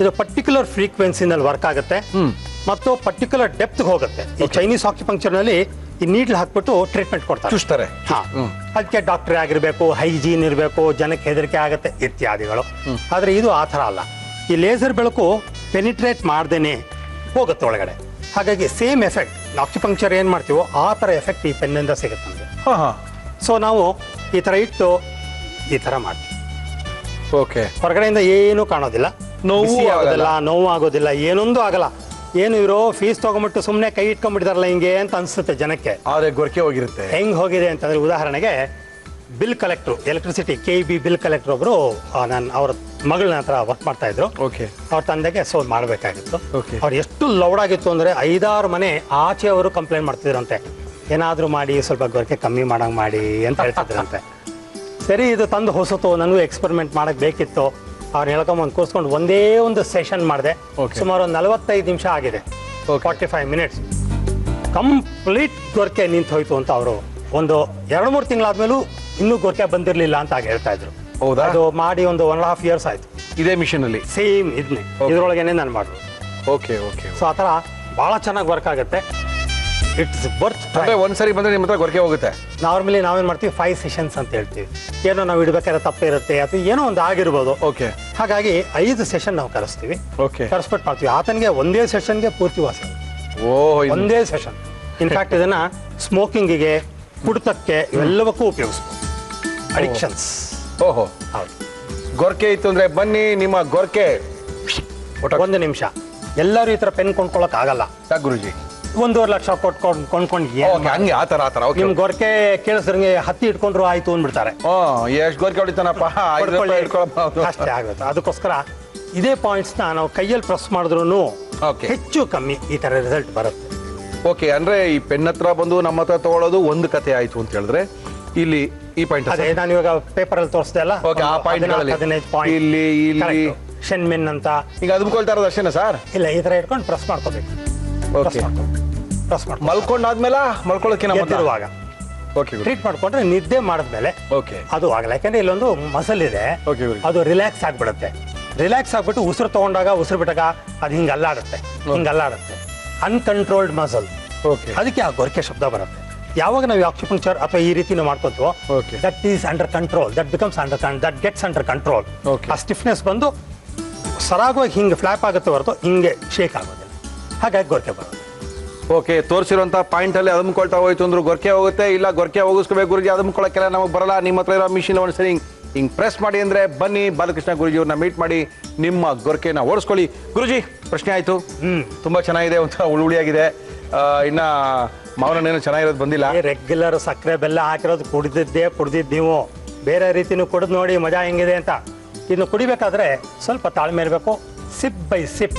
Speaker 1: ಇದು
Speaker 4: ಪರ್ಟಿಕ್ಯುಲರ್ ಫ್ರೀಕ್ವೆನ್ಸಿನಲ್ಲಿ ವರ್ಕ್ ಆಗುತ್ತೆ ಮತ್ತು ಪರ್ಟಿಕ್ಯುಲರ್ ಡೆಪ್ತ್ ಹೋಗುತ್ತೆ. ಈ ಚೈನೀಸ್ ಆಕ್ಯುಪಂಕ್ಚರ್ನಲ್ಲಿ ಈ ನೀಡ್ಲ್ ಹಾಕ್ಬಿಟ್ಟು ಟ್ರೀಟ್ಮೆಂಟ್ ಕೊಡ್ತಾರೆ,
Speaker 1: ಚುಚ್ತಾರೆ.
Speaker 4: ಅದಕ್ಕೆ ಡಾಕ್ಟರ್ ಆಗಿರಬೇಕು, ಹೈಜೀನ್ ಇರಬೇಕು, ಜನಕ್ಕೆ ಹೆದರಿಕೆ ಆಗುತ್ತೆ ಇತ್ಯಾದಿಗಳು. ಆದರೆ ಇದು ಆ ಥರ ಅಲ್ಲ. ಈ ಲೇಸರ್ ಬೆಳಕು ಪೆನಿಟ್ರೇಟ್ ಮಾಡ್ದೇನೆ ಹೋಗುತ್ತೆ ಒಳಗಡೆ. ಹಾಗಾಗಿ ಸೇಮ್ ಎಫೆಕ್ಟ್ ಆಕ್ಯುಪಂಕ್ಚರ್ ಏನು ಮಾಡ್ತೀವೋ ಆ ಥರ ಎಫೆಕ್ಟ್ ಈ ಪೆನ್ನಿಂದ ಸಿಗುತ್ತೆ ನಮಗೆ. ಸೊ ನಾವು ಈ ಥರ ಇಟ್ಟು ಈ ಥರ ಮಾಡ್ತೀವಿ.
Speaker 1: ಓಕೆ.
Speaker 4: ಹೊರಗಡೆಯಿಂದ ಏನೂ ಕಾಣೋದಿಲ್ಲ, ನೋವು ಆಗೋದಿಲ್ಲ, ಏನೊಂದು ಆಗಲ್ಲ. ಏನು ಇರೋ ಫೀಸ್ ತೊಗೊಂಬಿಟ್ಟು ಸುಮ್ಮನೆ ಕೈ ಇಟ್ಕೊಂಡ್ಬಿಟ್ಟಿದಾರಲ್ಲ ಹಿಂಗೆ ಅಂತ ಅನ್ಸುತ್ತೆ ಜನಕ್ಕೆ.
Speaker 1: ಆದ್ರೆ ಗೊರಕೆ ಹೋಗಿರುತ್ತೆ.
Speaker 4: ಹೆಂಗ್ ಹೋಗಿದೆ ಅಂತಂದ್ರೆ ಉದಾಹರಣೆಗೆ bill collector, electricity KEB bill collector ಒಬ್ರು ನಾನು ಅವ್ರ ಮಗಳನ್ನ ಹತ್ರ ವರ್ಕ್ ಮಾಡ್ತಾ ಇದ್ರು. ಅವ್ರ ತಂದೆಗೆ ಮಾಡಬೇಕಾಗಿತ್ತು. ಅವ್ರು ಎಷ್ಟು ಲೌಡ್ ಆಗಿತ್ತು ಅಂದ್ರೆ 5-6 ಮನೆ ಆಚೆ ಅವರು ಕಂಪ್ಲೇಂಟ್ ಮಾಡ್ತಿದ್ರಂತೆ, ಏನಾದರೂ ಮಾಡಿ ಸ್ವಲ್ಪ ಗೊರಕೆ ಕಮ್ಮಿ ಮಾಡಂಗೆ ಮಾಡಿ ಅಂತ ಹೇಳ್ತಿದ್ರಂತೆ. ಸರಿ, ಇದು ತಂದು ಹೊಸತು, ನನಗೂ ಎಕ್ಸ್ಪೆರಿಮೆಂಟ್ ಮಾಡಕ್ ಬೇಕಿತ್ತು. ಅವ್ರು ಹೇಳ್ಕೊಂಬಂದು ಕೂರಿಸ್ಕೊಂಡು ಒಂದೇ ಒಂದು ಸೆಷನ್ ಮಾಡಿದೆ. ಸುಮಾರು ಒಂದು 45 ನಿಮಿಷ ಆಗಿದೆ, 45 ಮಿನಿಟ್ಸ್. ಕಂಪ್ಲೀಟ್ ಗೊರಕೆ ನಿಂತು ಹೋಯ್ತು ಅಂತ ಅವರು ಒಂದು 2-3 ತಿಂಗಳಾದ್ಮೇಲೂ ಇನ್ನೂ ಗೊರಕೆ ಬಂದಿರಲಿಲ್ಲ ಅಂತ ಹೇಳ್ತಾ ಇದ್ರು.
Speaker 1: ಹೌದಾ?
Speaker 4: ಅದು ಮಾಡಿ ಒಂದು 1.5 years ಆಯ್ತು.
Speaker 1: ಇದೇ ಮಿಷನ್ ಅಲ್ಲಿ
Speaker 4: ಸೇಮ್ ಇದನ್ನೇ ಇದ್ರೊಳಗೇನೆ ನಾನು ಮಾಡಿದ್ರು.
Speaker 1: ಓಕೆ.
Speaker 4: ಸೊ ಆ ಥರ ಭಾಳ ಚೆನ್ನಾಗಿ ವರ್ಕ್ ಆಗುತ್ತೆ. It's worth.
Speaker 1: ಒಂದ್ಸರಿ ಬಂದ್ರೆ ನಿಮ್ಮ ಹತ್ರ ಗೊರಕೆ ಹೋಗುತ್ತೆ.
Speaker 4: ನಾರ್ಮಲಿ ನಾವೇನ್ ಮಾಡ್ತೀವಿ 5 ಸೆಷನ್ಸ್ ಅಂತ ಹೇಳ್ತೀವಿ. ಏನೋ ನಾವು ಇಡ್ಬೇಕಾದ್ರೆ ತಪ್ಪಿರುತ್ತೆ ಅಥವಾ ಏನೋ ಒಂದು ಆಗಿರ್ಬೋದು. ಹಾಗಾಗಿ 5 ಸೆಷನ್ ನಾವು ಕರೆಸ್ತೀವಿ. ಕರೆಸ್ಬಿಟ್ಟು ಮಾಡ್ತೀವಿ. ಆತನಿಗೆ ಒಂದೇ ಸೆಷನ್ಗೆ ಪೂರ್ತಿ ವಾಸಿ. ಒಂದೇ ಸೆಷನ್. ಇನ್ಫ್ಯಾಕ್ಟ್ ಇದನ್ನ ಸ್ಮೋಕಿಂಗಿಗೆ, ಕುಡಿತಕ್ಕೆ ಇವೆಲ್ಲವಕ್ಕೂ ಉಪಯೋಗಿಸ್ಬೋದು. ಅಡಿಕ್ಷನ್ಸ್.
Speaker 1: ಓಹೋ, ಹೌದು. ಗೊರಕೆ ಇತ್ತು ಅಂದ್ರೆ ಬನ್ನಿ, ನಿಮ್ಮ ಗೊರಕೆ
Speaker 4: 1 ನಿಮಿಷ. ಎಲ್ಲರೂ ಈ ತರ ಪೆನ್ ಕೊಂಡ್ಕೊಳಕ್ ಆಗಲ್ಲ
Speaker 1: ಗುರುಜಿ.
Speaker 4: 1.5 ಲಕ್ಷ ಕೊಂಡ್ಕೊಂಡು
Speaker 1: ಹಂಗೆ ಆತರ
Speaker 4: ನಿಮ್ ಗೊರಕೆ ಕೇಳಿಸ್ರಂಗೆ ಹತ್ತಿ ಇಟ್ಕೊಂಡ್ರು ಆಯ್ತು ಅಂದ್ಬಿಡ್ತಾರೆ.
Speaker 1: ಎಷ್ಟು ಗೊರಕೆ ಹೊಡಿತಾನಪ್ಪ,
Speaker 4: ಅಷ್ಟೇ ಆಗುತ್ತೆ. ಅದಕ್ಕೋಸ್ಕರ ಇದೇ ಪಾಯಿಂಟ್ಸ್ ನಾವು ಕೈಯಲ್ಲಿ ಪ್ರೆಸ್ ಮಾಡಿದ್ರು ಹೆಚ್ಚು ಕಮ್ಮಿ ಈ ತರ ರಿಸಲ್ಟ್ ಬರುತ್ತೆ.
Speaker 1: ಓಕೆ, ಅಂದ್ರೆ ಈ ಪೆನ್ ಹತ್ರ ಬಂದು ನಮ್ಮ ಹತ್ರ ತಗೊಳ್ಳೋದು ಒಂದು ಕತೆ ಆಯ್ತು ಅಂತ ಹೇಳಿದ್ರೆ, ಇಲ್ಲಿ ಈ ಪಾಯಿಂಟ್
Speaker 4: ಅದೇ ನಾನು ಇವಾಗ ಪೇಪರ್ ಅಲ್ಲಿ ತೋರಿಸ್ದೆ ಅಲ್ಲ, 15 ಪಾಯಿಂಟ್. ಇಲ್ಲಿ ಶೆನ್ಮೆನ್ ಅಂತ
Speaker 1: ಈಗ ಅದ್ಕೊಳ್ತಾ ಇರೋದು ಅಷ್ಟೇನಾ ಸರ್?
Speaker 4: ಇಲ್ಲ, ಈ ತರ ಇಟ್ಕೊಂಡು ಪ್ರೆಸ್ ಮಾಡ್ಕೋಬೇಕು. ಪ್ರೆಸ್ ಮಾಡ್ಕೊಂಡು
Speaker 1: ಮಲ್ಕೊಂಡಾದ್ಮೇಲೆ ಮಲ್ಕೊಳ್ಳೋಕೆ
Speaker 4: ಎದ್ದಿರುವಾಗ ಟ್ರೀಟ್ ಮಾಡ್ಕೊಂಡ್ರೆ ನಿದ್ದೆ ಮಾಡಿದ್ಮೇಲೆ ಅದು ಆಗಲ್ಲ. ಯಾಕಂದ್ರೆ ಇಲ್ಲೊಂದು ಮಸಲ್ ಇದೆ, ಅದು ರಿಲ್ಯಾಕ್ಸ್ ಆಗ್ಬಿಡುತ್ತೆ. ರಿಲ್ಯಾಕ್ಸ್ ಆಗ್ಬಿಟ್ಟು ಉಸಿರು ತಗೊಂಡಾಗ ಉಸಿರು ಬಿಟ್ಟಾಗ ಅದು ಹಿಂಗೆ ಅಲ್ಲಾಡುತ್ತೆ. Uncontrolled muscle. ಅದಕ್ಕೆ ಆ ಗೊರಕೆ ಶಬ್ದ ಬರುತ್ತೆ. ಯಾವಾಗ ನಾವು ಆಕ್ಯುಪಂಕ್ಚರ್ ಅಥವಾ ಈ ರೀತಿ ನಾವು ಮಾಡ್ಕೊತೀವೋ that is under control, that becomes that gets under control. ಆ ಸ್ಟಿಫ್ನೆಸ್ ಬಂದು ಸರಾಗವಾಗಿ ಹಿಂಗೆ ಫ್ಲಾಪ್ ಆಗುತ್ತೆ ಹೊರತು ಹಿಂಗೆ ಶೇಕ್ ಆಗೋದಿಲ್ಲ. ಹಾಗಾಗಿ ಗೊರಕೆ ಬರುತ್ತೆ.
Speaker 1: ಓಕೆ, ತೋರಿಸಿರುವಂತ ಪಾಯಿಂಟ್ ಅಲ್ಲಿ ಅದಮ್ಕೊಳ್ತಾ ಹೋಯ್ತು ಅಂದ್ರೆ ಗೊರಕೆ ಹೋಗುತ್ತೆ. ಇಲ್ಲ ಗೊರಕೆ ಹೋಗಿಸ್ಕೋಬೇಕು ಗುರುಜಿ, ಅದಮ್ಕೊಳಕ್ಕೆಲ್ಲ ನಮಗೆ ಬರಲ್ಲ, ನಿಮ್ಮ ಹತ್ರ ಇರೋ ಮಿಷಿನ್ ಒಂದ್ಸರಿ ಹಿಂಗ್ ಪ್ರೆಸ್ ಮಾಡಿ ಅಂದ್ರೆ ಬನ್ನಿ, ಬಾಲಕೃಷ್ಣ ಗುರುಜಿ ಅವ್ರನ್ನ ಮೀಟ್ ಮಾಡಿ ನಿಮ್ಮ ಗೊರಕೆನ ಓಡಿಸ್ಕೊಳ್ಳಿ. ಗುರುಜಿ, ಪ್ರಶ್ನೆ ಆಯ್ತು, ತುಂಬಾ ಚೆನ್ನಾಗಿದೆ, ಒಂಥರ ಉಳುಳಿಯಾಗಿದೆ. ಇನ್ನ ಮಾವನೇನು ಚೆನ್ನಾಗಿರೋದು ಬಂದಿಲ್ಲ.
Speaker 4: ರೆಗ್ಯುಲರ್ ಸಕ್ಕರೆ ಬೆಲ್ಲ ಹಾಕಿರೋದು ಕುಡಿದಿದ್ದು ನೀವು ಬೇರೆ ರೀತಿನೂ ಕುಡಿದು ನೋಡಿ ಮಜಾ ಹೆಂಗಿದೆ ಅಂತ. ಇನ್ನು ಕುಡಿಬೇಕಾದ್ರೆ ಸ್ವಲ್ಪ ತಾಳ್ಮೆ ಇರಬೇಕು. ಸಿಪ್ ಬೈ ಸಿಪ್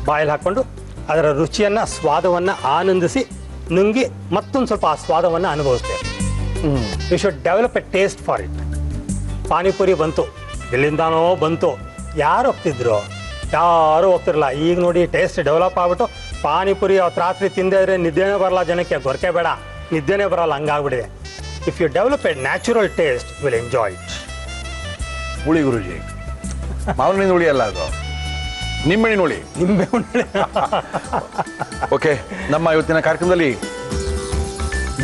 Speaker 4: ಬಾಯಲ್ಲಿ ಹಾಕೊಂಡು ಅದರ ರುಚಿಯನ್ನ, ಸ್ವಾದವನ್ನ ಆನಂದಿಸಿ ನುಂಗಿ ಮತ್ತೊಂದು ಸ್ವಲ್ಪ ಆ ಸ್ವಾದವನ್ನ ಅನುಭವಿಸ್ತೇವೆ. You should develop a taste for it. Panipuri ಬಂತು, ಎಲ್ಲಿಂದಾನೋ ಬಂತು, ಯಾರು ಹೋಗ್ತಿದ್ರು? ಯಾರು ಹೋಗ್ತಿರಲ್ಲ. ಈಗ ನೋಡಿ ಟೇಸ್ಟ್ ಡೆವಲಪ್ ಆಗ್ಬಿಟ್ಟು ಪಾನಿಪುರಿ ಅವತ್ತು ರಾತ್ರಿ ತಿಂದಿದ್ರೆ ನಿದ್ದೆನೇ ಬರಲ್ಲ ಜನಕ್ಕೆ. ಗೊರಕೆ ಬೇಡ, ನಿದ್ದೆನೇ ಬರಲ್ಲ, ಹಂಗಾಗ್ಬಿಟ್ಟಿದೆ. If you develop a natural taste you will enjoy it.
Speaker 1: ಹುಳಿ ಗುರುಜಿ, ಮಾವಿನ ಹುಳಿ ಅಲ್ಲ ಅದು, ನಿಂಬೆಹಣ್ಣಿನ ಹುಳಿ. ಓಕೆ, ನಮ್ಮ ಇವತ್ತಿನ ಕಾರ್ಯಕ್ರಮದಲ್ಲಿ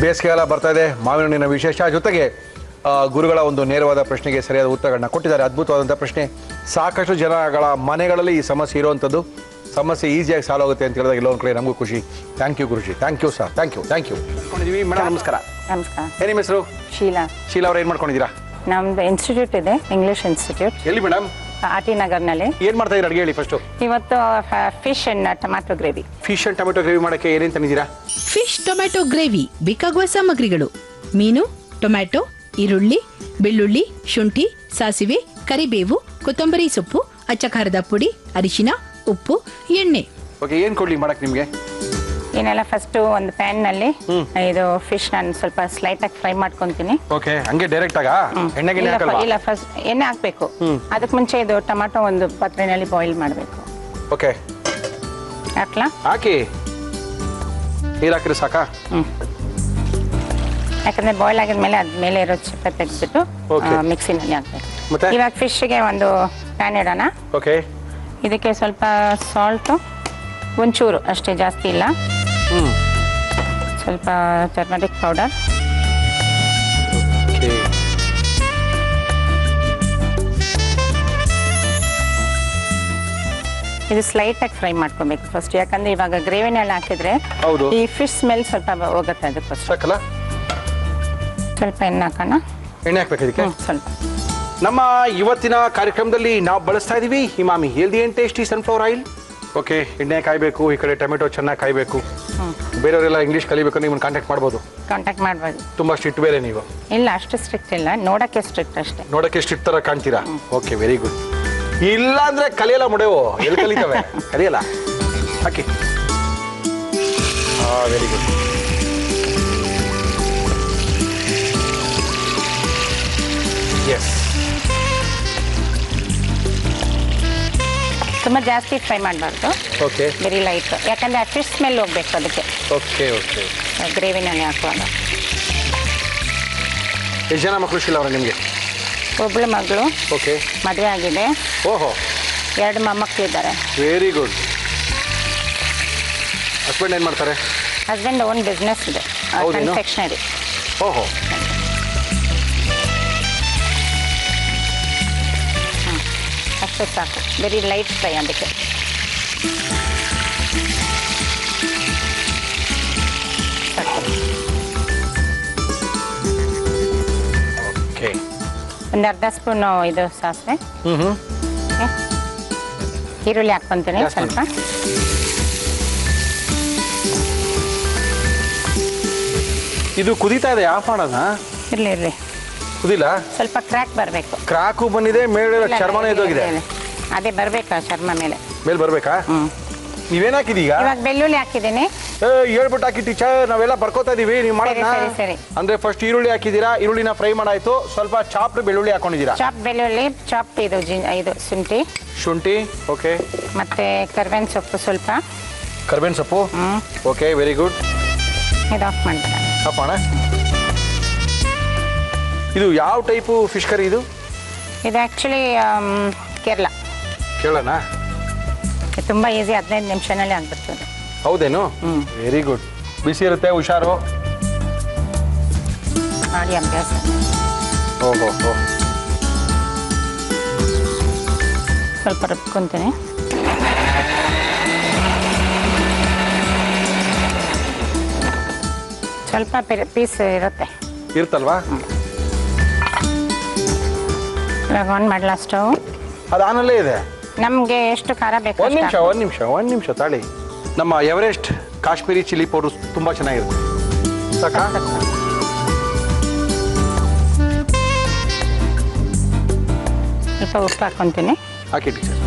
Speaker 1: ಬೇಸಿಗೆಗಾಲ ಬರ್ತಾ ಇದೆ, ಮಾವಿನ ಹಣ್ಣಿನ ವಿಶೇಷ ಜೊತೆಗೆ ಗುರುಗಳ ಒಂದು ನೇರವಾದ ಪ್ರಶ್ನೆಗೆ ಸರಿಯಾದ ಉತ್ತರಗಳನ್ನ ಕೊಟ್ಟಿದ್ದಾರೆ. ಅದ್ಭುತವಾದಂಥ ಪ್ರಶ್ನೆ. ಸಾಕಷ್ಟು ಜನಗಳ ಮನೆಗಳಲ್ಲಿ ಈ ಸಮಸ್ಯೆ ಇರುವಂಥದ್ದು. ಸಮಸ್ಯೆ ಈಸಿಯಾಗಿ ಸಾಲ್ವ್ ಆಗುತ್ತೆ ಅಂತ ಹೇಳಿದಾಗ ಎಲ್ಲೊಂದು ಕಡೆ ನಮಗೂ ಖುಷಿ. Thank you Guruji, thank you sir, thank you. Madam ನಮಸ್ಕಾರ.
Speaker 5: ನಮಸ್ಕಾರ.
Speaker 1: ಏನು ನಿಮ್ಮ ಹೆಸರು?
Speaker 5: ಶೀಲಾ.
Speaker 1: ಶೀಲಾ ಅವ್ರು ಏನು ಮಾಡ್ಕೊಂಡಿದ್ದೀರಾ?
Speaker 5: ನಮ್ದು ಇನ್ಸ್ಟಿಟ್ಯೂಟ್ ಇದೆ, ಇಂಗ್ಲಿಷ್ ಇನ್ಸ್ಟಿಟ್ಯೂಟ್.
Speaker 1: ಎಲ್ಲಿ ಮೇಡಮ್?
Speaker 5: ಆರ್ಟಿ ನಗರ್ನಲ್ಲಿ.
Speaker 1: ಏನು ಮಾಡ್ತಾ ಇದ್ದೀರಾ ಅಡುಗೆ ಹೇಳಿ ಫಸ್ಟು?
Speaker 5: ಇವತ್ತು fish and tomato gravy.
Speaker 1: Fish and tomato gravy ಮಾಡೋಕ್ಕೆ ಏನೇನು ತಂದಿದ್ದೀರಾ?
Speaker 3: ಫಿಶ್ ಟೊಮ್ಯಾಟೊ ಗ್ರೇವಿ ಬೇಕಾಗುವ ಸಾಮಗ್ರಿಗಳು: ಮೀನು, ಟೊಮ್ಯಾಟೊ, ಈರುಳ್ಳಿ, ಬೆಳ್ಳುಳ್ಳಿ, ಶುಂಠಿ, ಸಾಸಿವೆ, ಕರಿಬೇವು, ಕೊತ್ತಂಬರಿ ಸೊಪ್ಪು, ಅಚ್ಚ ಖಾರದ ಪುಡಿ, ಅರಿಶಿನ, ಉಪ್ಪು, ಎಣ್ಣೆ.
Speaker 1: ಓಕೆ, ಏನು ಕೊಡ್ಲಿ ಮಾಡಕ್ಕೆ ನಿಮಗೆ?
Speaker 5: ಏನೆಲ್ಲ ಫಸ್ಟ್ ಒಂದು ಪ್ಯಾನ್ ನಲ್ಲಿ ಇದು ಫಿಶ್ ನಾನು ಸ್ವಲ್ಪ ಸ್ಲೈಟ್ ಆಗಿ ಫ್ರೈ ಮಾಡ್ಕೊಂತೀನಿ.
Speaker 1: ಓಕೆ, ಹಂಗೆ ಡೈರೆಕ್ಟ್ ಆಗ ಎಣ್ಣೆಗೆ ಹಾಕಲ್ವಾ?
Speaker 5: ಇಲ್ಲ, ಫಸ್ಟ್ ಎಣ್ಣೆ ಹಾಕ್ಬೇಕು. ಅದಕ್ಕೆ ಮುಂಚೆ ಇದು ಟೊಮ್ಯಾಟೊ ಒಂದು ಪಾತ್ರೆನಲ್ಲಿ ಬಾಯ್ಲ್ ಮಾಡಬೇಕು.
Speaker 1: ಓಕೆ,
Speaker 5: ಹಾಕ್ಲಾ?
Speaker 1: ಹಾಕಿ. ನೀರು ಹಾಕಿದ್ರೆ ಸಾಕಾ?
Speaker 5: ಯಾಕಂದ್ರೆ ಬಾಯ್ಲ್ ಆಗಿದ್ಮೇಲೆ ಅದ್ಮೇಲೆ ಇರೋ ಚಿಪ್ಪೆ ತೆಗೆದ್ಬಿಟ್ಟು ಮಿಕ್ಸಿನಲ್ಲಿ ಹಾಕ್ಬೇಕು. ಇವಾಗ ಫಿಶ್ಗೆ ಒಂದು ಪ್ಯಾನ್ ಇಡೋಣ.
Speaker 1: ಓಕೆ,
Speaker 5: ಇದಕ್ಕೆ ಸ್ವಲ್ಪ ಸಾಲ್ಟು, ಒಂಚೂರು ಅಷ್ಟೇ, ಜಾಸ್ತಿ ಇಲ್ಲ. ಸ್ವಲ್ಪ ಟರ್ಮರಿಕ್ ಪೌಡರ್, ಇದು ಸ್ಲೈಟ್ ಆಗಿ ಫ್ರೈ ಮಾಡ್ಕೊಬೇಕು ಫಸ್ಟ್. ಯಾಕಂದ್ರೆ ಇವಾಗ ಗ್ರೇವಿನೆಲ್ಲ ಹಾಕಿದ್ರೆ ಈ ಫಿಶ್ ಸ್ಮೆಲ್ ಸ್ವಲ್ಪ ಹೋಗುತ್ತೆ. ಅದಕ್ಕೋಸ್ಕರ ಸ್ವಲ್ಪ ಎಣ್ಣೆ ಹಾಕೋಣ.
Speaker 1: ಎಣ್ಣೆ ಹಾಕ್ಬೇಕು ಇದಕ್ಕೆ
Speaker 5: ಸ್ವಲ್ಪ.
Speaker 1: ನಮ್ಮ ಇವತ್ತಿನ ಕಾರ್ಯಕ್ರಮದಲ್ಲಿ ನಾವು ಬಳಸ್ತಾ ಇದೀವಿ Emami healthy and tasty sunflower oil. Okay, ಎಣ್ಣೆ ಕಾಯಬೇಕು, ಈ ಕಡೆ ಟೊಮೆಟೊ ಚೆನ್ನಾಗಿ ಕಾಯಬೇಕು. ಬೇರೆಯವರೆಲ್ಲ ಇಂಗ್ಲೀಷ್ ಕಲಿಬೇಕು, ನಿಮ್ಮನ್ನು ಕಾಂಟ್ಯಾಕ್ಟ್ ಮಾಡ್ಬೋದು.
Speaker 5: ಕಾಂಟ್ಯಾಕ್ಟ್ ಮಾಡ್ಬೋದು.
Speaker 1: ತುಂಬಾ ಸ್ಟ್ರಿಕ್ಟ್ ಬೇರೆ ನೀವು?
Speaker 5: ಇಲ್ಲ, ಅಷ್ಟು ಸ್ಟ್ರಿಕ್ಟ್ ಇಲ್ಲ, ನೋಡಕ್ಕೆ ಸ್ಟ್ರಿಕ್ಟ್ ಅಷ್ಟೇ.
Speaker 1: ನೋಡಕ್ಕೆ ಸ್ಟ್ರಿಕ್ಟ್ ತರ ಕಾಣ್ತೀರಾ? Okay, very good. ಇಲ್ಲ ಅಂದ್ರೆ ಕಲಿಯಲ್ಲ ಮುಡೆವು, ಎಲ್ಲಿ ಕಲಿತವೆ? ಕಲಿಯಲ್ಲ. ಹಾಕಿ. Very good. ಎಸ್.
Speaker 5: ತುಂಬ ಜಾಸ್ತಿ ಫ್ರೈ ಮಾಡಬಾರ್ದು.
Speaker 1: ಓಕೆ.
Speaker 5: ವೆರಿ ಲೈಟ್, ಯಾಕಂದ್ರೆ ಆ ಫಿಶ್ ಸ್ಮೆಲ್ ಹೋಗ್ಬೇಕು ಅದಕ್ಕೆ.
Speaker 1: Okay okay.
Speaker 5: ಗ್ರೇವಿನಲ್ಲಿ ಹಾಕುವಾಗ.
Speaker 1: ಎಷ್ಟು ಜನ ಮಕ್ಕಳು ಶೀಲಾ ಅವರೇ ನಿಮಗೆ?
Speaker 5: ಒಬ್ಬಳು ಮಗಳು.
Speaker 1: ಓಕೆ.
Speaker 5: ಮದುವೆ ಆಗಿದೆ.
Speaker 1: ಓಹೋ.
Speaker 5: 2 ಮೊಮ್ಮಕ್ಕಳಿದ್ದಾರೆ.
Speaker 1: Very good. ಹಸ್ಬೆಂಡ್ ಏನು ಮಾಡ್ತಾರೆ?
Speaker 5: ಹಸ್ಬೆಂಡ್ ಓನ್ ಬಿಸ್ನೆಸ್ ಇದೆ, ಕನ್ಫೆಕ್ಷನರಿ.
Speaker 1: ಓಹೋ.
Speaker 5: ಅಷ್ಟು ಸಾಕು, ವೆರಿ ಲೈಟ್ ಫ್ರೈ ಅದಕ್ಕೆ.
Speaker 1: ಓಕೆ.
Speaker 5: ಒಂದು ಅರ್ಧ ಸ್ಪೂನು ಇದು ಸಾಸಿವೆ. ಈರುಳ್ಳಿ ಹಾಕ್ಕೊಂತೀನಿ ಸ್ವಲ್ಪ.
Speaker 1: ಇದು ಕುದೀತಾ ಇದೆ, ಆಫ್ ಮಾಡೋಣ?
Speaker 5: ಇರ್ಲಿ.
Speaker 1: ಕುದಿಲ್ಲ?
Speaker 5: ಸ್ವಲ್ಪ ಕ್ರ್ಯಾಕ್ ಬರಬೇಕು.
Speaker 1: ಕ್ರಾಕು ಬಂದಿದೆ, ಮೇಲೆ ಚರ್ಮನೇ ಎದ್ದೋಗಿದೆ.
Speaker 5: ಅದೇ ಬರ್ಬೇಕಾ ಚರ್ಮ ಮೇಲೆ
Speaker 1: ಬರ್ಬೇಕಾ? ನೀವೇನ್ ಹಾಕಿದೀಗ?
Speaker 5: ಇವಾಗ ಬೆಳ್ಳುಳ್ಳಿ ಹಾಕಿದ್ದೀನಿ.
Speaker 1: ಹೇಳ್ಬಿಟ್ಟು ಹಾಕಿ ಟೀಚರ್, ನಾವೆಲ್ಲ ಬರ್ಕೋತಾ ಇದೀವಿ, ನೀವು ಮಾಡೋಣ.
Speaker 5: ಸರಿ.
Speaker 1: ಅಂದ್ರೆ ಫಸ್ಟ್ ಈರುಳ್ಳಿ ಹಾಕಿದೀರಾ, ಈರುಳ್ಳಿನ ಫ್ರೈ ಮಾಡಾಯ್ತು, ಸ್ವಲ್ಪ ಚಾಪ್ಡ್ ಬೆಳ್ಳುಳ್ಳಿ ಹಾಕೊಂಡಿದ್ದೀರಾ?
Speaker 5: ಚಾಪ್ ಬೆಳ್ಳುಳ್ಳಿ, ಚಾಪ್ ಇದು ಶುಂಠಿ. ಓಕೆ. ಮತ್ತೆ ಕರ್ಬೇವಿನ ಸೊಪ್ಪು ಸ್ವಲ್ಪ.
Speaker 1: ಕರ್ಬೇವಿನ ಸೊಪ್ಪು. Okay, very good.
Speaker 5: ಇದು ಆಫ್ ಮಾಡ್ಬೇಡ.
Speaker 1: ಆಫ್ ಮಾಡ. ಇದು ಯಾವ ಟೈಪು ಫಿಶ್ ಕರಿ ಇದು?
Speaker 5: ಇದು ಆ್ಯಕ್ಚುಲಿ
Speaker 1: ಕೇಳೋಣ.
Speaker 5: ತುಂಬ ಈಸಿ, 15 ನಿಮಿಷನಲ್ಲಿ ಆಗ್ಬಿಡ್ತದೆ.
Speaker 1: ಹೌದೇನು? Very good. ಬಿಸಿ ಇರುತ್ತೆ, ಹುಷಾರು.
Speaker 5: ಮಾಡಿ ಅಭ್ಯಾಸ.
Speaker 1: ಓಹೋ.
Speaker 5: ಸ್ವಲ್ಪ ರುಬ್ಕೊಂತೀನಿ. ಸ್ವಲ್ಪ ಪೀಸ್
Speaker 1: ಇರುತ್ತಲ್ವಾ?
Speaker 5: ಇವಾಗ ಆನ್ ಮಾಡಲಾ ಸ್ಟವ್?
Speaker 1: ಅದು ಆನಲ್ಲೇ ಇದೆ.
Speaker 5: ನಮಗೆ ಎಷ್ಟು ಖಾರ ಬೇಕು?
Speaker 1: ಒಂದು ನಿಮಿಷ ತಾಳಿ. ನಮ್ಮ ಎವರೆಸ್ಟ್ ಕಾಶ್ಮೀರಿ ಚಿಲ್ಲಿ ಪೌಡರ್ ತುಂಬಾ ಚೆನ್ನಾಗಿರುತ್ತೆ. ಸಾಕಾ?
Speaker 5: ಸ್ವಲ್ಪ ಉಪ್ಪು ಹಾಕ್ಕೊಂತೀನಿ.
Speaker 1: ಹಾಕಿ ಟೀಚರ್.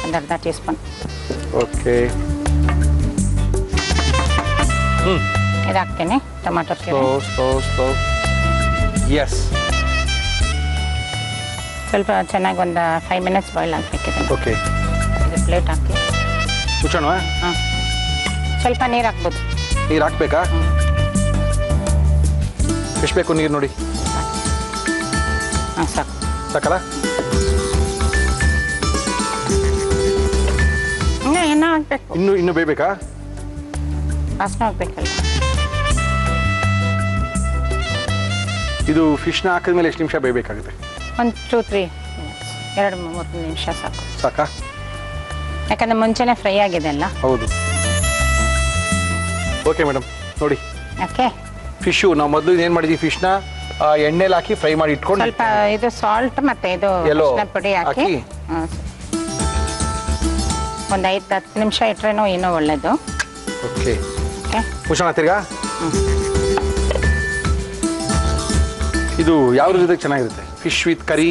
Speaker 5: ಒಂದು ಅರ್ಧ ಟೀ ಸ್ಪೂನ್.
Speaker 1: ಓಕೆ.
Speaker 5: ಇದು ಹಾಕ್ತೀನಿ, ಟೊಮಾಟೊ.
Speaker 1: ಎಸ್.
Speaker 5: ಸ್ವಲ್ಪ ಚೆನ್ನಾಗಿ ಒಂದು 5 ಮಿನಿಟ್ಸ್ ಬಾಯ್ಲ್ ಹಾಕ್ಬೇಕಿದೆ.
Speaker 1: ಓಕೆ.
Speaker 5: ಇದು ಪ್ಲೇಟ್ ಹಾಕಿ
Speaker 1: ಮುಚ್ಚೋಣ.
Speaker 5: ಸ್ವಲ್ಪ ನೀರು ಹಾಕ್ಬೋದು.
Speaker 1: ನೀರು ಹಾಕ್ಬೇಕಾ? ಎಷ್ಟು ಬೇಕು ನೀರು ನೋಡಿ?
Speaker 5: ಸಾಕು.
Speaker 1: ಸಾಕಲ್ಲ?
Speaker 5: ಇನ್ನೂ ಹಾಕ್ಬೇಕು.
Speaker 1: ಇನ್ನು ಬೇಯಬೇಕಾ?
Speaker 5: ವಾಸನೆ ಹೋಗ್ಬೇಕಲ್ಲ.
Speaker 1: ಇದು ಫಿಶ್ನ ಹಾಕಿದ್ಮೇಲೆ ಎಷ್ಟು ನಿಮಿಷ ಬೇಯಬೇಕಾಗುತ್ತೆ?
Speaker 5: ಒಂದು 2-3 ಮಿನಿಟ್ಸ್, 2-3 ನಿಮಿಷ ಸಾಕು.
Speaker 1: ಸಾಕಾ?
Speaker 5: ಯಾಕಂದ್ರೆ ಮುಂಚೆನೆ ಫ್ರೈ ಆಗಿದೆ ಅಲ್ಲ.
Speaker 1: ಹೌದು. ಓಕೆ ಮೇಡಮ್, ನೋಡಿ.
Speaker 5: ಓಕೆ.
Speaker 1: ಫಿಶು ನಾವು ಮೊದಲು ಏನು ಮಾಡಿದ್ವಿ, ಫಿಶ್ನ ಎಣ್ಣೆಲಿ ಹಾಕಿ ಫ್ರೈ ಮಾಡಿ ಇಟ್ಕೊಂಡು
Speaker 5: ಸ್ವಲ್ಪ ಇದು ಸಾಲ್ಟ್ ಮತ್ತೆ ಇದು ಪುಡಿ ಹಾಕಿ ಒಂದು 5-10 ನಿಮಿಷ ಇಟ್ರೇನೋ ಏನೋ ಒಳ್ಳೇದು.
Speaker 1: ಓಕೆ. ಮುಚ್ಚೋಣ ತಿರ್ಗಾ. ಇದು ಯಾವ ಜೊತೆ ಚೆನ್ನಾಗಿರುತ್ತೆ? Fish with curry,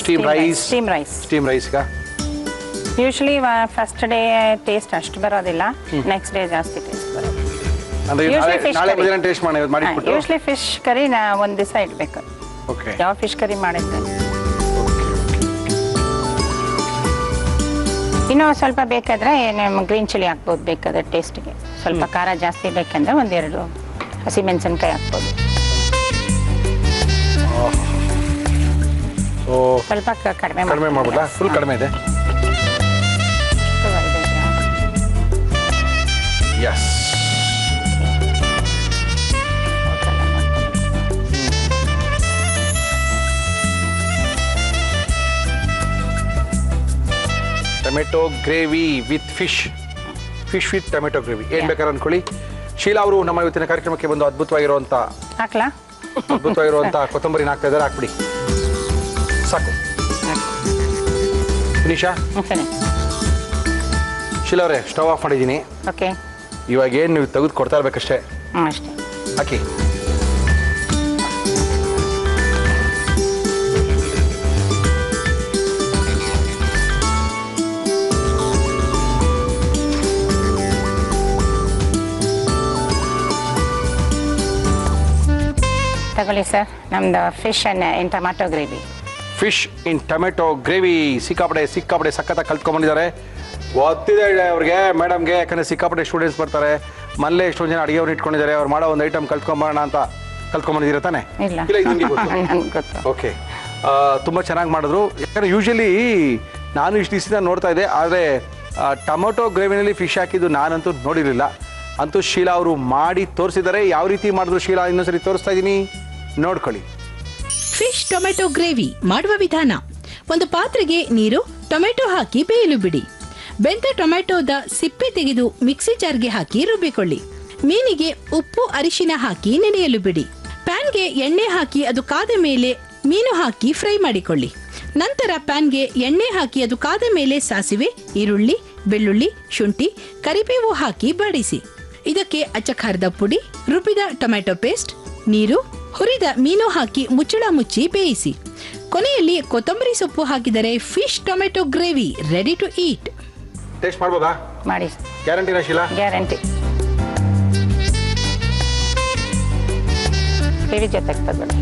Speaker 1: steam rice.
Speaker 5: Usually first day taste ಅಷ್ಟು ಬರೋದಿಲ್ಲ, ನೆಕ್ಸ್ಟ್ ಡೇ ಜಾಸ್ತಿ ಟೇಸ್ಟ್ ಬರೋದು. ಯೂಶಲಿ ಫಿಶ್ ಕರಿ ಒಂದು ದಿವಸ ಇಡಬೇಕು. ಯಾವ ಫಿಶ್ ಕರಿ ಮಾಡಿದ್ರೆ ಇನ್ನೂ ಸ್ವಲ್ಪ ಬೇಕಾದ್ರೆ ಗ್ರೀನ್ ಚಿಲ್ಲಿ ಹಾಕ್ಬೋದು, ಬೇಕಾದ್ರೆ ಟೇಸ್ಟ್ಗೆ. ಸ್ವಲ್ಪ ಖಾರ ಜಾಸ್ತಿ ಬೇಕಂದ್ರೆ 1-2 ಹಸಿಮೆಣಸಿನ್ಕಾಯಿ ಹಾಕ್ಬೋದು. ಸ್ವಲ್ಪ ಕಡಿಮೆ
Speaker 1: ಮಾಡ್ಬೋದಾ? ಫುಲ್ ಕಡಿಮೆ ಇದೆ. Tomato gravy with fish with tomato gravy ಏನ್ ಬೇಕಾದ್ರೆ ಅನ್ಕೊಳ್ಳಿ. ಶೀಲಾ ಅವರು ನಮ್ಮ ಇವತ್ತಿನ ಕಾರ್ಯಕ್ರಮಕ್ಕೆ ಬಂದು ಅದ್ಭುತವಾಗಿರುವಂತ ಕೊತ್ತಂಬರಿನ ಹಾಕ್ತಾ ಇದ್ದಾರೆ, ಹಾಕ್ಬಿಡಿ ಸಾಕು. ಫಿನಿಶಾ? ಶೀಲಾ ಅವರೇ ಸ್ಟವ್ ಆಫ್ ಮಾಡಿದ್ದೀನಿ.
Speaker 5: ಓಕೆ.
Speaker 1: ಇವಾಗ ಏನು ನೀವು ತೆಗೆದು ಕೊಡ್ತಾ ಇರ್ಬೇಕಷ್ಟೇ.
Speaker 5: ಅಷ್ಟೇ.
Speaker 1: ಹಾಕಿ.
Speaker 5: ತಗೊಳ್ಳಿ ಸರ್, ನಮ್ದು fish in tomato gravy.
Speaker 1: Fish in tomato gravy ಸಿಕ್ಕಾಪಡೆ ಸಖತ್ತಾಗಿ ಕಲ್ತ್ಕೊಂಡ್ಬಂದಿದ್ದಾರೆ. ಗೊತ್ತಿದೆ ಅವ್ರಿಗೆ, ಮೇಡಮ್ಗೆ, ಯಾಕಂದರೆ ಸಿಕ್ಕಾಪಡೆ ಸ್ಟೂಡೆಂಟ್ಸ್ ಬರ್ತಾರೆ. ಮನೇಲೆ ಎಷ್ಟೊಂದು ಜನ ಅಡುಗೆಯವ್ರು ಇಟ್ಕೊಂಡಿದ್ದಾರೆ. ಅವ್ರು ಮಾಡೋ ಒಂದು ಐಟಮ್ ಕಲ್ತ್ಕೊಂಬರೋಣ ಅಂತ ಕಲ್ತ್ಕೊಂಡ್ಬಂದಿದ್ದೀರ ತಾನೆ?
Speaker 5: ಇಲ್ಲ, ಗೊತ್ತು.
Speaker 1: ಓಕೆ, ತುಂಬ ಚೆನ್ನಾಗಿ ಮಾಡಿದ್ರು. ಯಾಕಂದರೆ ಯೂಶಲಿ ನಾನು ಇಷ್ಟು ದಿವಸದಿಂದ ನೋಡ್ತಾ ಇದ್ದೆ, ಆದರೆ ಟೊಮೊಟೊ ಗ್ರೇವಿನಲ್ಲಿ ಫಿಶ್ ಹಾಕಿದ್ದು ನಾನಂತೂ ನೋಡಿರಲಿಲ್ಲ. ಅಂತೂ ಶೀಲಾ ಅವರು ಮಾಡಿ ತೋರಿಸಿದ್ದಾರೆ. ಯಾವ ರೀತಿ ಮಾಡಿದ್ರು ಶೀಲಾ, ಇನ್ನೊಂದ್ಸರಿ ತೋರಿಸ್ತಾ ಇದ್ದೀನಿ, ನೋಡ್ಕೊಳ್ಳಿ.
Speaker 3: ಫಿಶ್ ಟೊಮೆಟೊ ಗ್ರೇವಿ ಮಾಡುವ ವಿಧಾನ: ಒಂದು ಪಾತ್ರೆಗೆ ನೀರು, ಟೊಮೆಟೊ ಹಾಕಿ ಬೇಯಲು ಬಿಡಿ. ಬೆಂದ ಟೊಮೆಟೊದ ಸಿಪ್ಪೆ ತೆಗೆದು ಮಿಕ್ಸಿ ಜಾರ್ಗೆ ಹಾಕಿ ರುಬ್ಬಿಕೊಳ್ಳಿ. ಮೀನಿಗೆ ಉಪ್ಪು ಅರಿಶಿನ ಹಾಕಿ ನೆನೆಯಲು ಬಿಡಿ. ಪ್ಯಾನ್ಗೆ ಎಣ್ಣೆ ಹಾಕಿ ಅದು ಕಾದ ಮೇಲೆ ಮೀನು ಹಾಕಿ ಫ್ರೈ ಮಾಡಿಕೊಳ್ಳಿ. ನಂತರ ಪ್ಯಾನ್ಗೆ ಎಣ್ಣೆ ಹಾಕಿ ಅದು ಕಾದ ಮೇಲೆ ಸಾಸಿವೆ, ಈರುಳ್ಳಿ, ಬೆಳ್ಳುಳ್ಳಿ, ಶುಂಠಿ, ಕರಿಬೇವು ಹಾಕಿ ಬಾಡಿಸಿ. ಇದಕ್ಕೆ ಅಚ್ಚ ಖಾರದ ಪುಡಿ, ರುಬ್ಬಿದ ಟೊಮೆಟೊ ಪೇಸ್ಟ್, ನೀರು, ಹುರಿದ ಮೀನು ಹಾಕಿ ಮುಚ್ಚಳ ಮುಚ್ಚಿ ಬೇಯಿಸಿ. ಕೊನೆಯಲ್ಲಿ ಕೊತ್ತಂಬರಿ ಸೊಪ್ಪು ಹಾಕಿದರೆ fish tomato gravy ready to eat.
Speaker 1: Taste ಮಾಡ್ಬೋದಾ?
Speaker 5: ಮಾಡಿ.
Speaker 1: ಗ್ಯಾರಂಟಿನಾ ಶೀಲಾ?
Speaker 5: ಗ್ಯಾರಂಟಿ. ಗ್ರೇವಿ ಜೊತೆಗೆ ತಗೊಳ್ಳಿ.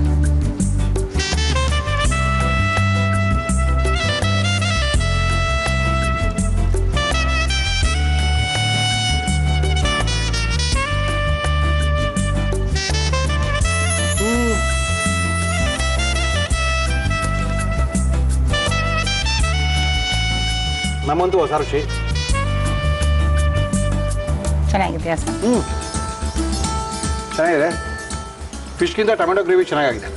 Speaker 1: ನಮ್ಮಂತೂ ಹೊಸ ರುಚಿ.
Speaker 5: ಚೆನ್ನಾಗಿದೆಯಾ ಸರ್?
Speaker 1: ಚೆನ್ನಾಗಿದೆ. ಫಿಶ್ಗಿಂತ ಟೊಮೆಟೊ ಗ್ರೇವಿ ಚೆನ್ನಾಗಿದೆ.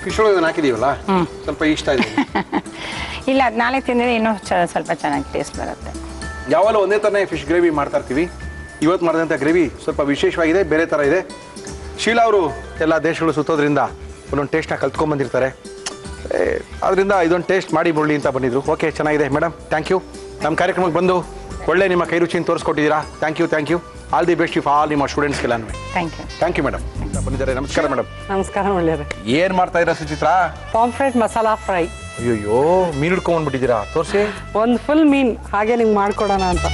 Speaker 1: ಫಿಶ್ ಒಳಗೆ ಅದನ್ನು ಹಾಕಿದೀವಲ್ಲ, ಸ್ವಲ್ಪ ಇಷ್ಟ ಇದೆ.
Speaker 5: ಇಲ್ಲ, ಅದು ನಾಳೆ ತಿಂದರೆ ಇನ್ನೂ ಸ್ವಲ್ಪ ಚೆನ್ನಾಗಿ ಟೇಸ್ಟ್ ಬರುತ್ತೆ.
Speaker 1: ಯಾವಾಗಲೂ ಒಂದೇ ಥರನೇ ಫಿಶ್ ಗ್ರೇವಿ ಮಾಡ್ತಾ ಇರ್ತೀವಿ. ಇವತ್ತು ಮಾಡಿದಂಥ ಗ್ರೇವಿ ಸ್ವಲ್ಪ ವಿಶೇಷವಾಗಿದೆ, ಬೇರೆ ಥರ ಇದೆ. ಶೀಲಾ ಅವರು ಎಲ್ಲ ದೇಶಗಳು ಸುತ್ತೋದ್ರಿಂದ ಒಂದೊಂದು ಟೇಸ್ಟ್ನ ಕಲ್ತ್ಕೊಂಡ್ಬಂದಿರ್ತಾರೆ. ಅದರಿಂದ ಇದೊಂದು ಟೇಸ್ಟ್ ಮಾಡಿ ಬಿಡಲಿ ಅಂತ ಬಂದಿದ್ರು. ಓಕೆ, ಚೆನ್ನಾಗಿದೆ ಮೇಡಮ್, ಥ್ಯಾಂಕ್ ಯು. ನಮ್ಮ ಕಾರ್ಯಕ್ರಮಕ್ಕೆ ಬಂದು ಒಳ್ಳೆ ನಿಮ್ಮ ಕೈ ರುಚಿಯನ್ನು ತೋರಿಸ್ಕೊಟ್ಟಿದ್ದೀರಾ. Thank you. All the best if all ನಿಮ್ಮ ಸ್ಟೂಡೆಂಟ್ಸ್ಗೆಲ್ಲ. Thank you madam. ಬಂದಿದ್ದಾರೆ. ನಮಸ್ಕಾರ ಮೇಡಮ್.
Speaker 2: ನಮಸ್ಕಾರ. ಒಳ್ಳೆಯದು.
Speaker 1: ಏನು ಮಾಡ್ತಾ ಇದ್ದೀರಾ ಸುಚಿತ್ರಾ?
Speaker 2: Pomfret masala fry.
Speaker 1: ಅಯ್ಯೋ, ಮೀನು ಹಿಡ್ಕೊಂಡ್ಬಿಟ್ಟಿದ್ದೀರಾ, ತೋರಿಸಿ.
Speaker 2: ಒಂದು ಫುಲ್ ಮೀನ್ ಹಾಗೆ ನಿಮ್ಗೆ ಮಾಡ್ಕೊಡೋಣ ಅಂತ.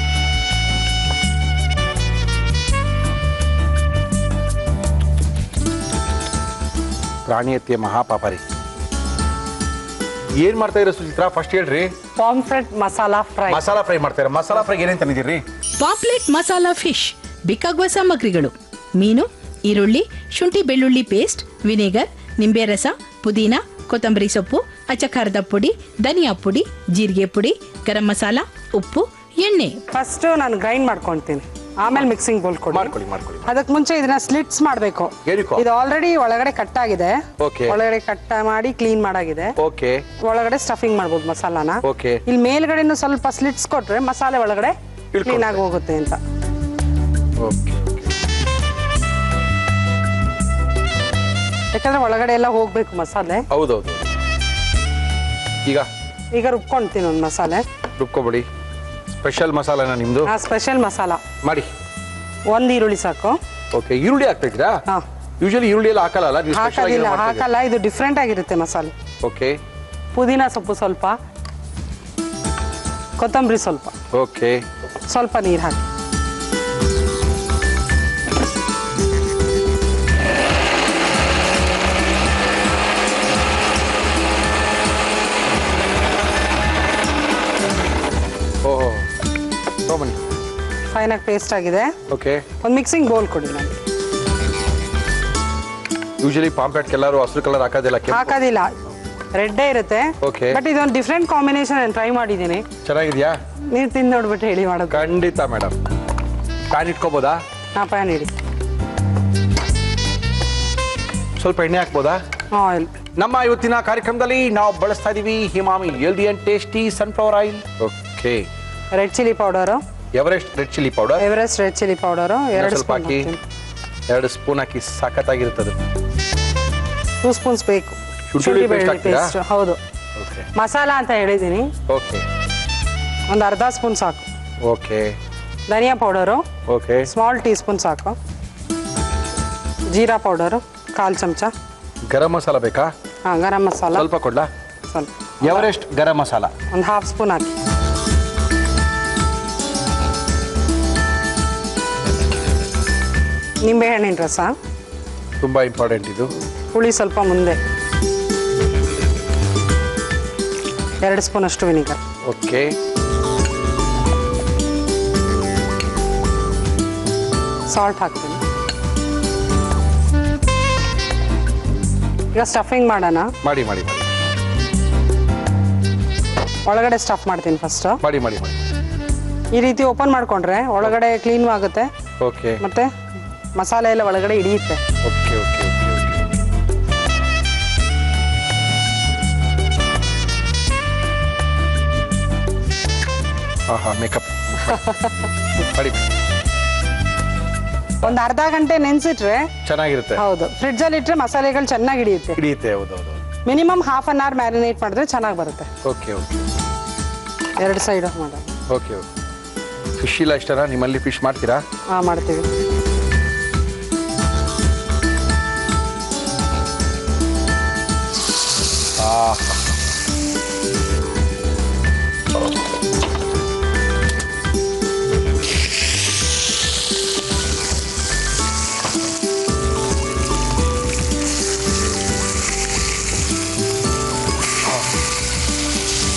Speaker 1: ಪ್ರಾಣಿಯತ್ಯ ಮಹಾಪಾಪರಿ. ಏನ್ ಮಾಡ್ತಾ ಇರೋ ಸುಚಿತ್ರಾ, ಫಸ್ಟ್ ಹೇಳ್ರಿ.
Speaker 2: Pomfret masala fry.
Speaker 1: Masala fry ಮಾಡ್ತಾ ಇರೋ. ಮಸಾಲಾ ಫ್ರೈ ಏನೇನು ತಂದಿದ್ದೀರಿ?
Speaker 3: Pamphlet masala fish. ಬೇಕಾಗುವ ಸಾಮಗ್ರಿಗಳು: ಮೀನು, ಈರುಳ್ಳಿ, ಶುಂಠಿ ಬೆಳ್ಳುಳ್ಳಿ ಪೇಸ್ಟ್, ವಿನೆಗರ್, ನಿಂಬೆ ರಸ, ಪುದೀನ, ಕೊತ್ತಂಬರಿ ಸೊಪ್ಪು, ಅಚ್ಚ ಖಾರದ ಪುಡಿ, ಧನಿಯಾ ಪುಡಿ, ಜೀರಿಗೆ ಪುಡಿ, ಗರಂ ಮಸಾಲ, ಉಪ್ಪು, ಎಣ್ಣೆ.
Speaker 2: ಫಸ್ಟ್ ನಾನು ಗ್ರೈಂಡ್ ಮಾಡ್ಕೊಳ್ತೀನಿ, ಆಮೇಲೆ ಮಿಕ್ಸಿಂಗ್ ಬೋಲ್
Speaker 1: ಮಾಡ್ಕೊಳ್ಳಿ.
Speaker 2: ಅದಕ್ಕೆ ಮುಂಚೆ ಇದನ್ನ ಸ್ಲಿಟ್ಸ್ ಮಾಡಬೇಕು. ಇದು ಆಲ್ರೆಡಿ ಒಳಗಡೆ ಕಟ್ ಆಗಿದೆ. ಒಳಗಡೆ ಕಟ್ ಮಾಡಿ ಕ್ಲೀನ್ ಮಾಡಾಗಿದೆ. ಒಳಗಡೆ ಸ್ಟಫಿಂಗ್ ಮಾಡ್ಬೋದು ಮಸಾಲಾನ. ಇಲ್ಲಿ ಮೇಲ್ಗಡೆ ಸ್ವಲ್ಪ ಸ್ಲಿಟ್ಸ್ ಕೊಟ್ರೆ ಮಸಾಲೆ ಒಳಗಡೆ ಕ್ಲೀನ್ ಆಗಿ ಹೋಗುತ್ತೆ ಅಂತ. ಯಾಕಂದ್ರೆ ಒಳಗಡೆ ಎಲ್ಲ ಹೋಗ್ಬೇಕು ಮಸಾಲೆ.
Speaker 1: ಹೌದೌದು.
Speaker 2: ಈಗ ರುಬ್ಕೊಂತೀನಿ ಒಂದು ಮಸಾಲೆ.
Speaker 1: ರುಬ್ಕೊಬಿಡಿ. ಸ್ಪೆಷಲ್ ಮಸಾಲೆನ ನಿಮ್ದು?
Speaker 2: ಸ್ಪೆಷಲ್ ಮಸಾಲ ಮಾಡಿ. ಒಂದು ಈರುಳ್ಳಿ ಸಾಕು.
Speaker 1: ಓಕೆ, ಈರುಳ್ಳಿ ಹಾಕ್ತಿದ್ದೀರಾ? ಯೂಶಲಿ ಈರುಳ್ಳಿ ಎಲ್ಲ
Speaker 2: ಹಾಕಲ್ಲ, ಇದು ಡಿಫ್ರೆಂಟ್ ಆಗಿರುತ್ತೆ ಮಸಾಲೆ.
Speaker 1: ಓಕೆ.
Speaker 2: ಪುದೀನ ಸೊಪ್ಪು ಸ್ವಲ್ಪ, ಕೊತ್ತಂಬರಿ ಸ್ವಲ್ಪ.
Speaker 1: ಓಕೆ.
Speaker 2: ಸ್ವಲ್ಪ ನೀರು ಹಾಕಿ. ಫೈನ್ ಆಗಿ ಪೇಸ್ಟ್ ಆಗಿದೆ.
Speaker 1: ಓಕೆ.
Speaker 2: ಒಂದು ಮಿಕ್ಸಿಂಗ್ ಬೌಲ್ ಕೊಡಿ ನನಗೆ.
Speaker 1: ಯೂಶಲಿ ಪಾಂಪ್ಲೆಟ್ಗೆ ಎಲ್ಲರೂ ಹಸಿರು ಕಲರ್ ಹಾಕೋದಿಲ್ಲ,
Speaker 2: ರೆಡ್ಡೇ ಇರುತ್ತೆ.
Speaker 1: ಓಕೆ.
Speaker 2: ಬಟ್ ಇದೊಂದು ಡಿಫ್ರೆಂಟ್ ಕಾಂಬಿನೇಷನ್ ನಾನು ಟ್ರೈ ಮಾಡಿದ್ದೀನಿ.
Speaker 1: ಚೆನ್ನಾಗಿದೆಯಾ?
Speaker 2: ನೀವು ತಿಂದು ನೋಡ್ಬಿಟ್ಟು ಹೇಳಿ ಮಾಡೋದು.
Speaker 1: ಖಂಡಿತ ಮೇಡಮ್. ಪ್ಯಾನ್ ಇಟ್ಕೋಬೋದಾ?
Speaker 2: ಪ್ಯಾನ್ ಇಡಿ.
Speaker 1: ಸ್ವಲ್ಪ ಎಣ್ಣೆ ಹಾಕ್ಬೋದಾ?
Speaker 2: ಆಯಿಲ್.
Speaker 1: ನಮ್ಮ ಇವತ್ತಿನ ಕಾರ್ಯಕ್ರಮದಲ್ಲಿ ನಾವು ಬಳಸ್ತಾ ಇದೀವಿ Emami healthy and tasty sunflower oil. Okay.
Speaker 2: Red chilli powder,
Speaker 1: Everest red chilli powder.
Speaker 2: Everest red chilli powder 2 spoon ಹಾಕಿ.
Speaker 1: 2 ಸ್ಪೂನ್ ಹಾಕಿ ಸಖತ್ತಾಗಿರುತ್ತದೆ.
Speaker 2: 2 ಸ್ಪೂನ್ಸ್ ಬೇಕು.
Speaker 1: ಶುಂಠಿ ಪೇಸ್ಟ್.
Speaker 2: ಹೌದು. ಮಸಾಲ ಅಂತ ಹೇಳಿದ್ದೀನಿ.
Speaker 1: ಓಕೆ.
Speaker 2: ಒಂದು ಅರ್ಧ ಸ್ಪೂನ್ ಸಾಕು.
Speaker 1: ಓಕೆ.
Speaker 2: ಧನಿಯಾ powder
Speaker 1: okay.
Speaker 2: Small teaspoon ಸಾಕು. ಜೀರಾ ಪೌಡರು 1/4 ಚಮಚ.
Speaker 1: ಗರಂ ಮಸಾಲ ಬೇಕಾ?
Speaker 2: ಹಾಂ, ಗರಂ ಮಸಾಲ
Speaker 1: ಸ್ವಲ್ಪ ಕೊಡ್ಲಾ?
Speaker 2: ಸ್ವಲ್ಪ.
Speaker 1: ಎವರೆಸ್ಟ್ ಗರಂ ಮಸಾಲ
Speaker 2: ಒಂದು 1/2 ಸ್ಪೂನ್ ಹಾಕಿ. ನಿಂಬೆಹಣ್ಣಿನ ರಸ
Speaker 1: ತುಂಬ ಇಂಪಾರ್ಟೆಂಟ್ ಇದು.
Speaker 2: ಹುಳಿ ಸ್ವಲ್ಪ ಮುಂದೆ. 2 ಸ್ಪೂನ್ ಅಷ್ಟು ವಿನಿಗರ್.
Speaker 1: ಓಕೆ.
Speaker 2: ಸಾಲ್ಟ್ ಹಾಕ್ತೀನಿ. ಈಗ ಸ್ಟಫಿಂಗ್ ಮಾಡೋಣ.
Speaker 1: ಮಾಡಿ ಮಾಡಿ ಮಾಡಿ
Speaker 2: ಒಳಗಡೆ ಸ್ಟಫ್ ಮಾಡ್ತೀನಿ ಫಸ್ಟ್.
Speaker 1: ಮಾಡಿ ಮಾಡಿ ಮಾಡಿ.
Speaker 2: ಈ ರೀತಿ ಓಪನ್ ಮಾಡ್ಕೊಂಡ್ರೆ ಒಳಗಡೆ ಕ್ಲೀನ್ ಆಗುತ್ತೆ.
Speaker 1: ಓಕೆ.
Speaker 2: ಮತ್ತೆ ಮಸಾಲೆ ಎಲ್ಲ ಒಳಗಡೆ ಹಿಡಿಯುತ್ತೆ.
Speaker 1: Okay okay okay okay. ಆಹಾ, ಮೇಕಪ್ ಮಾಡಿ.
Speaker 2: ಒಂದು ಅರ್ಧ ಗಂಟೆ ನೆನೆಸಿಟ್ರೆ
Speaker 1: ಚೆನ್ನಾಗಿರುತ್ತೆ.
Speaker 2: ಹೌದು, ಫ್ರಿಡ್ಜ್ ಅಲ್ಲಿ ಇಟ್ರೆ ಮಸಾಲೆಗಳು ಚೆನ್ನಾಗಿ ಹಿಡಿಯುತ್ತೆ.
Speaker 1: ಹಿಡಿಯುತ್ತೆ. ಹೌದು ಹೌದು.
Speaker 2: ಮಿನಿಮಮ್ 1/2 ಅವರ್ ಮ್ಯಾರಿನೇಟ್ ಮಾಡಿದ್ರೆ ಚೆನ್ನಾಗಿ ಬರುತ್ತೆ.
Speaker 1: Okay okay.
Speaker 2: 2 ಸೈಡ್ ಮಾಡೋಣ.
Speaker 1: Okay okay. ಫಿಶ್ ಇಲ್ಲ ಇಷ್ಟನಾ ನಿಮ್ಮಲ್ಲಿ? ಫಿಶ್ ಮಾಡ್ತೀರಾ?
Speaker 2: ಹಾಂ, ಮಾಡ್ತೀವಿ.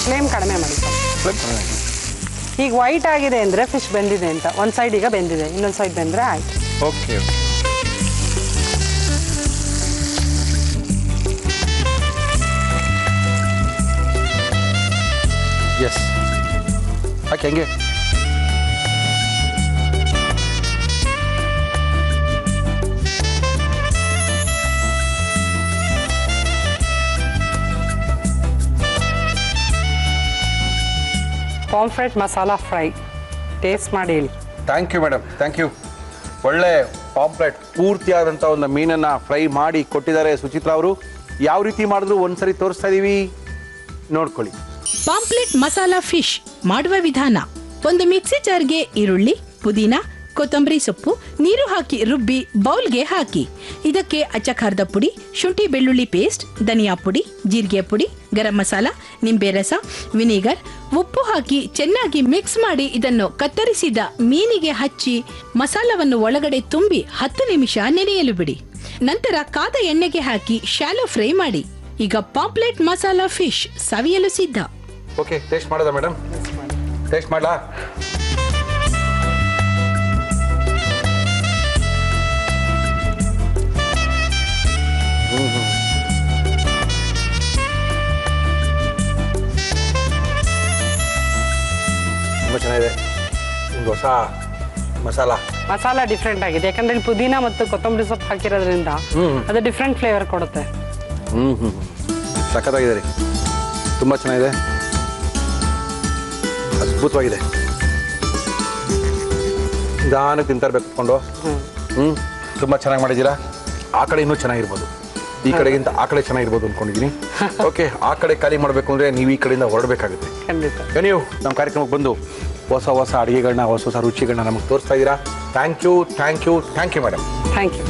Speaker 2: ಫ್ಲೇಮ್ ಕಡಿಮೆ ಮಾಡಿ. ಈಗ ವೈಟ್ ಆಗಿದೆ ಅಂದರೆ ಫಿಶ್ ಬೆಂದಿದೆ ಅಂತ. ಒಂದು ಸೈಡ್ ಈಗ ಬೆಂದಿದೆ, ಇನ್ನೊಂದು ಸೈಡ್ ಬೆಂದರೆ ಆಯ್ತು.
Speaker 1: ಓಕೆ. ಎಸ್, ಹಾಕಿ ಹಂಗೆ.
Speaker 2: ಪಾಂಫ್ರೆಟ್ ಮಸಾಲ ಫ್ರೈ ಟೇಸ್ಟ್ ಮಾಡಿ ಹೇಳಿ.
Speaker 1: Thank you madam, thank you. ಒಳ್ಳೆ ಪಾಂಪ್ಲೆಟ್ ಪೂರ್ತಿಯಾದಂಥ ಒಂದು ಮೀನನ್ನು ಫ್ರೈ ಮಾಡಿ ಕೊಟ್ಟಿದ್ದಾರೆ ಸುಚಿತ್ರಾ ಅವರು. ಯಾವ ರೀತಿ ಮಾಡಿದ್ರು ಒಂದ್ಸರಿ ತೋರಿಸ್ತಾ ಇದೀವಿ, ನೋಡ್ಕೊಳ್ಳಿ.
Speaker 3: ಪಾಂಪ್ಲೆಟ್ ಮಸಾಲಾ ಫಿಶ್ ಮಾಡುವ ವಿಧಾನ: ಒಂದು ಮಿಕ್ಸಿ ಜಾರ್ಗೆ ಈರುಳ್ಳಿ, ಪುದೀನ, ಕೊತ್ತಂಬರಿ ಸೊಪ್ಪು, ನೀರು ಹಾಕಿ ರುಬ್ಬಿ ಬೌಲ್ಗೆ ಹಾಕಿ. ಇದಕ್ಕೆ ಅಚ್ಚ ಖಾರದ ಪುಡಿ, ಶುಂಠಿ ಬೆಳ್ಳುಳ್ಳಿ ಪೇಸ್ಟ್, ಧನಿಯಾ ಪುಡಿ, ಜೀರಿಗೆ ಪುಡಿ, ಗರಂ ಮಸಾಲ, ನಿಂಬೆ ರಸ, ವಿನಿಗರ್, ಉಪ್ಪು ಹಾಕಿ ಚೆನ್ನಾಗಿ ಮಿಕ್ಸ್ ಮಾಡಿ ಇದನ್ನು ಕತ್ತರಿಸಿದ ಮೀನಿಗೆ ಹಚ್ಚಿ ಮಸಾಲವನ್ನು ಒಳಗಡೆ ತುಂಬಿ 10 ನಿಮಿಷ ನೆನೆಯಲು ಬಿಡಿ. ನಂತರ ಕಾದ ಎಣ್ಣೆಗೆ ಹಾಕಿ ಶಾಲೋ ಫ್ರೈ ಮಾಡಿ. ಈಗ ಪಾಂಪ್ಲೆಟ್ ಮಸಾಲಾ ಫಿಶ್ ಸವಿಯಲು ಸಿದ್ಧ.
Speaker 1: ಓಕೆ, ಟೇಸ್ಟ್ ಮಾಡೋದಾ ಮೇಡಮ್? ಟೇಸ್ಟ್ ಮಾಡಲಾ? ತುಂಬ ಚೆನ್ನಾಗಿದೆ. ಒಂದು ಹೊಸ ಮಸಾಲ
Speaker 2: ಡಿಫ್ರೆಂಟ್ ಆಗಿದೆ, ಯಾಕಂದ್ರೆ ಇಲ್ಲಿ ಪುದೀನ ಮತ್ತು ಕೊತ್ತಂಬರಿ ಸೊಪ್ಪು ಹಾಕಿರೋದ್ರಿಂದ ಅದು ಡಿಫ್ರೆಂಟ್ ಫ್ಲೇವರ್ ಕೊಡುತ್ತೆ.
Speaker 1: ಸಖತ್ತಾಗಿದೆ ರೀ, ತುಂಬ ಚೆನ್ನಾಗಿದೆ, ಅದ್ಭುತವಾಗಿದೆ. ನಿಧಾನಕ್ಕೆ ತಿಂತರ್ಬೇಕು ಕುತ್ಕೊಂಡು. ತುಂಬ ಚೆನ್ನಾಗಿ ಮಾಡಿದ್ದೀರಾ. ಆ ಕಡೆ ಇನ್ನೂ ಚೆನ್ನಾಗಿರ್ಬೋದು, ಈ ಕಡೆಗಿಂತ ಆ ಕಡೆ ಚೆನ್ನಾಗಿರ್ಬೋದು ಅಂದ್ಕೊಂಡಿದ್ದೀನಿ. ಓಕೆ, ಆ ಕಡೆ ಖಾಲಿ ಮಾಡಬೇಕು ಅಂದರೆ ನೀವು ಈ ಕಡೆಯಿಂದ ಹೊರಡಬೇಕಾಗುತ್ತೆ.
Speaker 2: ಖಂಡಿತ.
Speaker 1: ನೀವು ನಮ್ಮ ಕಾರ್ಯಕ್ರಮಕ್ಕೆ ಬಂದು ಹೊಸ ಹೊಸ ಅಡುಗೆಗಳನ್ನ, ಹೊಸ ಹೊಸ ರುಚಿಗಳನ್ನ ನಮಗೆ ತೋರಿಸ್ತಾ ಇದ್ದೀರಾ. Thank you thank you thank you madam.
Speaker 2: Thank you.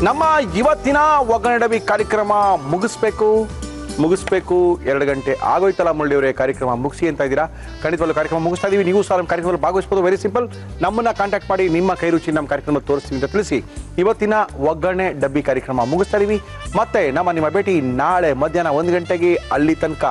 Speaker 1: ನಮ್ಮ ಇವತ್ತಿನ ಒಗ್ಗರಣೆ ಡಬ್ಬಿ ಕಾರ್ಯಕ್ರಮ ಮುಗಿಸ್ಬೇಕು. 2 ಗಂಟೆ ಆಗೋಯ್ತಲ್ಲ ಮುರಳಿಯವರೇ, ಕಾರ್ಯಕ್ರಮ ಮುಗಿಸಿ ಅಂತ ಇದ್ದೀರಾ. ಖಂಡಿತವಾಗ್ಲೂ ಕಾರ್ಯಕ್ರಮ ಮುಗಿಸ್ತಾ ಇದೀವಿ. ನೀವು ಸಹ ನಮ್ಮ ಕಾರ್ಯಕ್ರಮದಲ್ಲಿ ಭಾಗವಹಿಸ್ಬೋದು. ವೆರಿ ಸಿಂಪಲ್, ನಮ್ಮನ್ನ ಕಾಂಟ್ಯಾಕ್ಟ್ ಮಾಡಿ ನಿಮ್ಮ ಕೈ ರುಚಿ ನಮ್ಮ ಕಾರ್ಯಕ್ರಮ ತೋರಿಸ್ತೀವಿ ಅಂತ ತಿಳಿಸಿ ಇವತ್ತಿನ ಒಗ್ಗರಣೆ ಡಬ್ಬಿ ಕಾರ್ಯಕ್ರಮ ಮುಗಿಸ್ತಾ ಇದೀವಿ. ಮತ್ತೆ ನಿಮ್ಮ ಭೇಟಿ ನಾಳೆ ಮಧ್ಯಾಹ್ನ 1 ಗಂಟೆಗೆ. ಅಲ್ಲಿ ತನಕ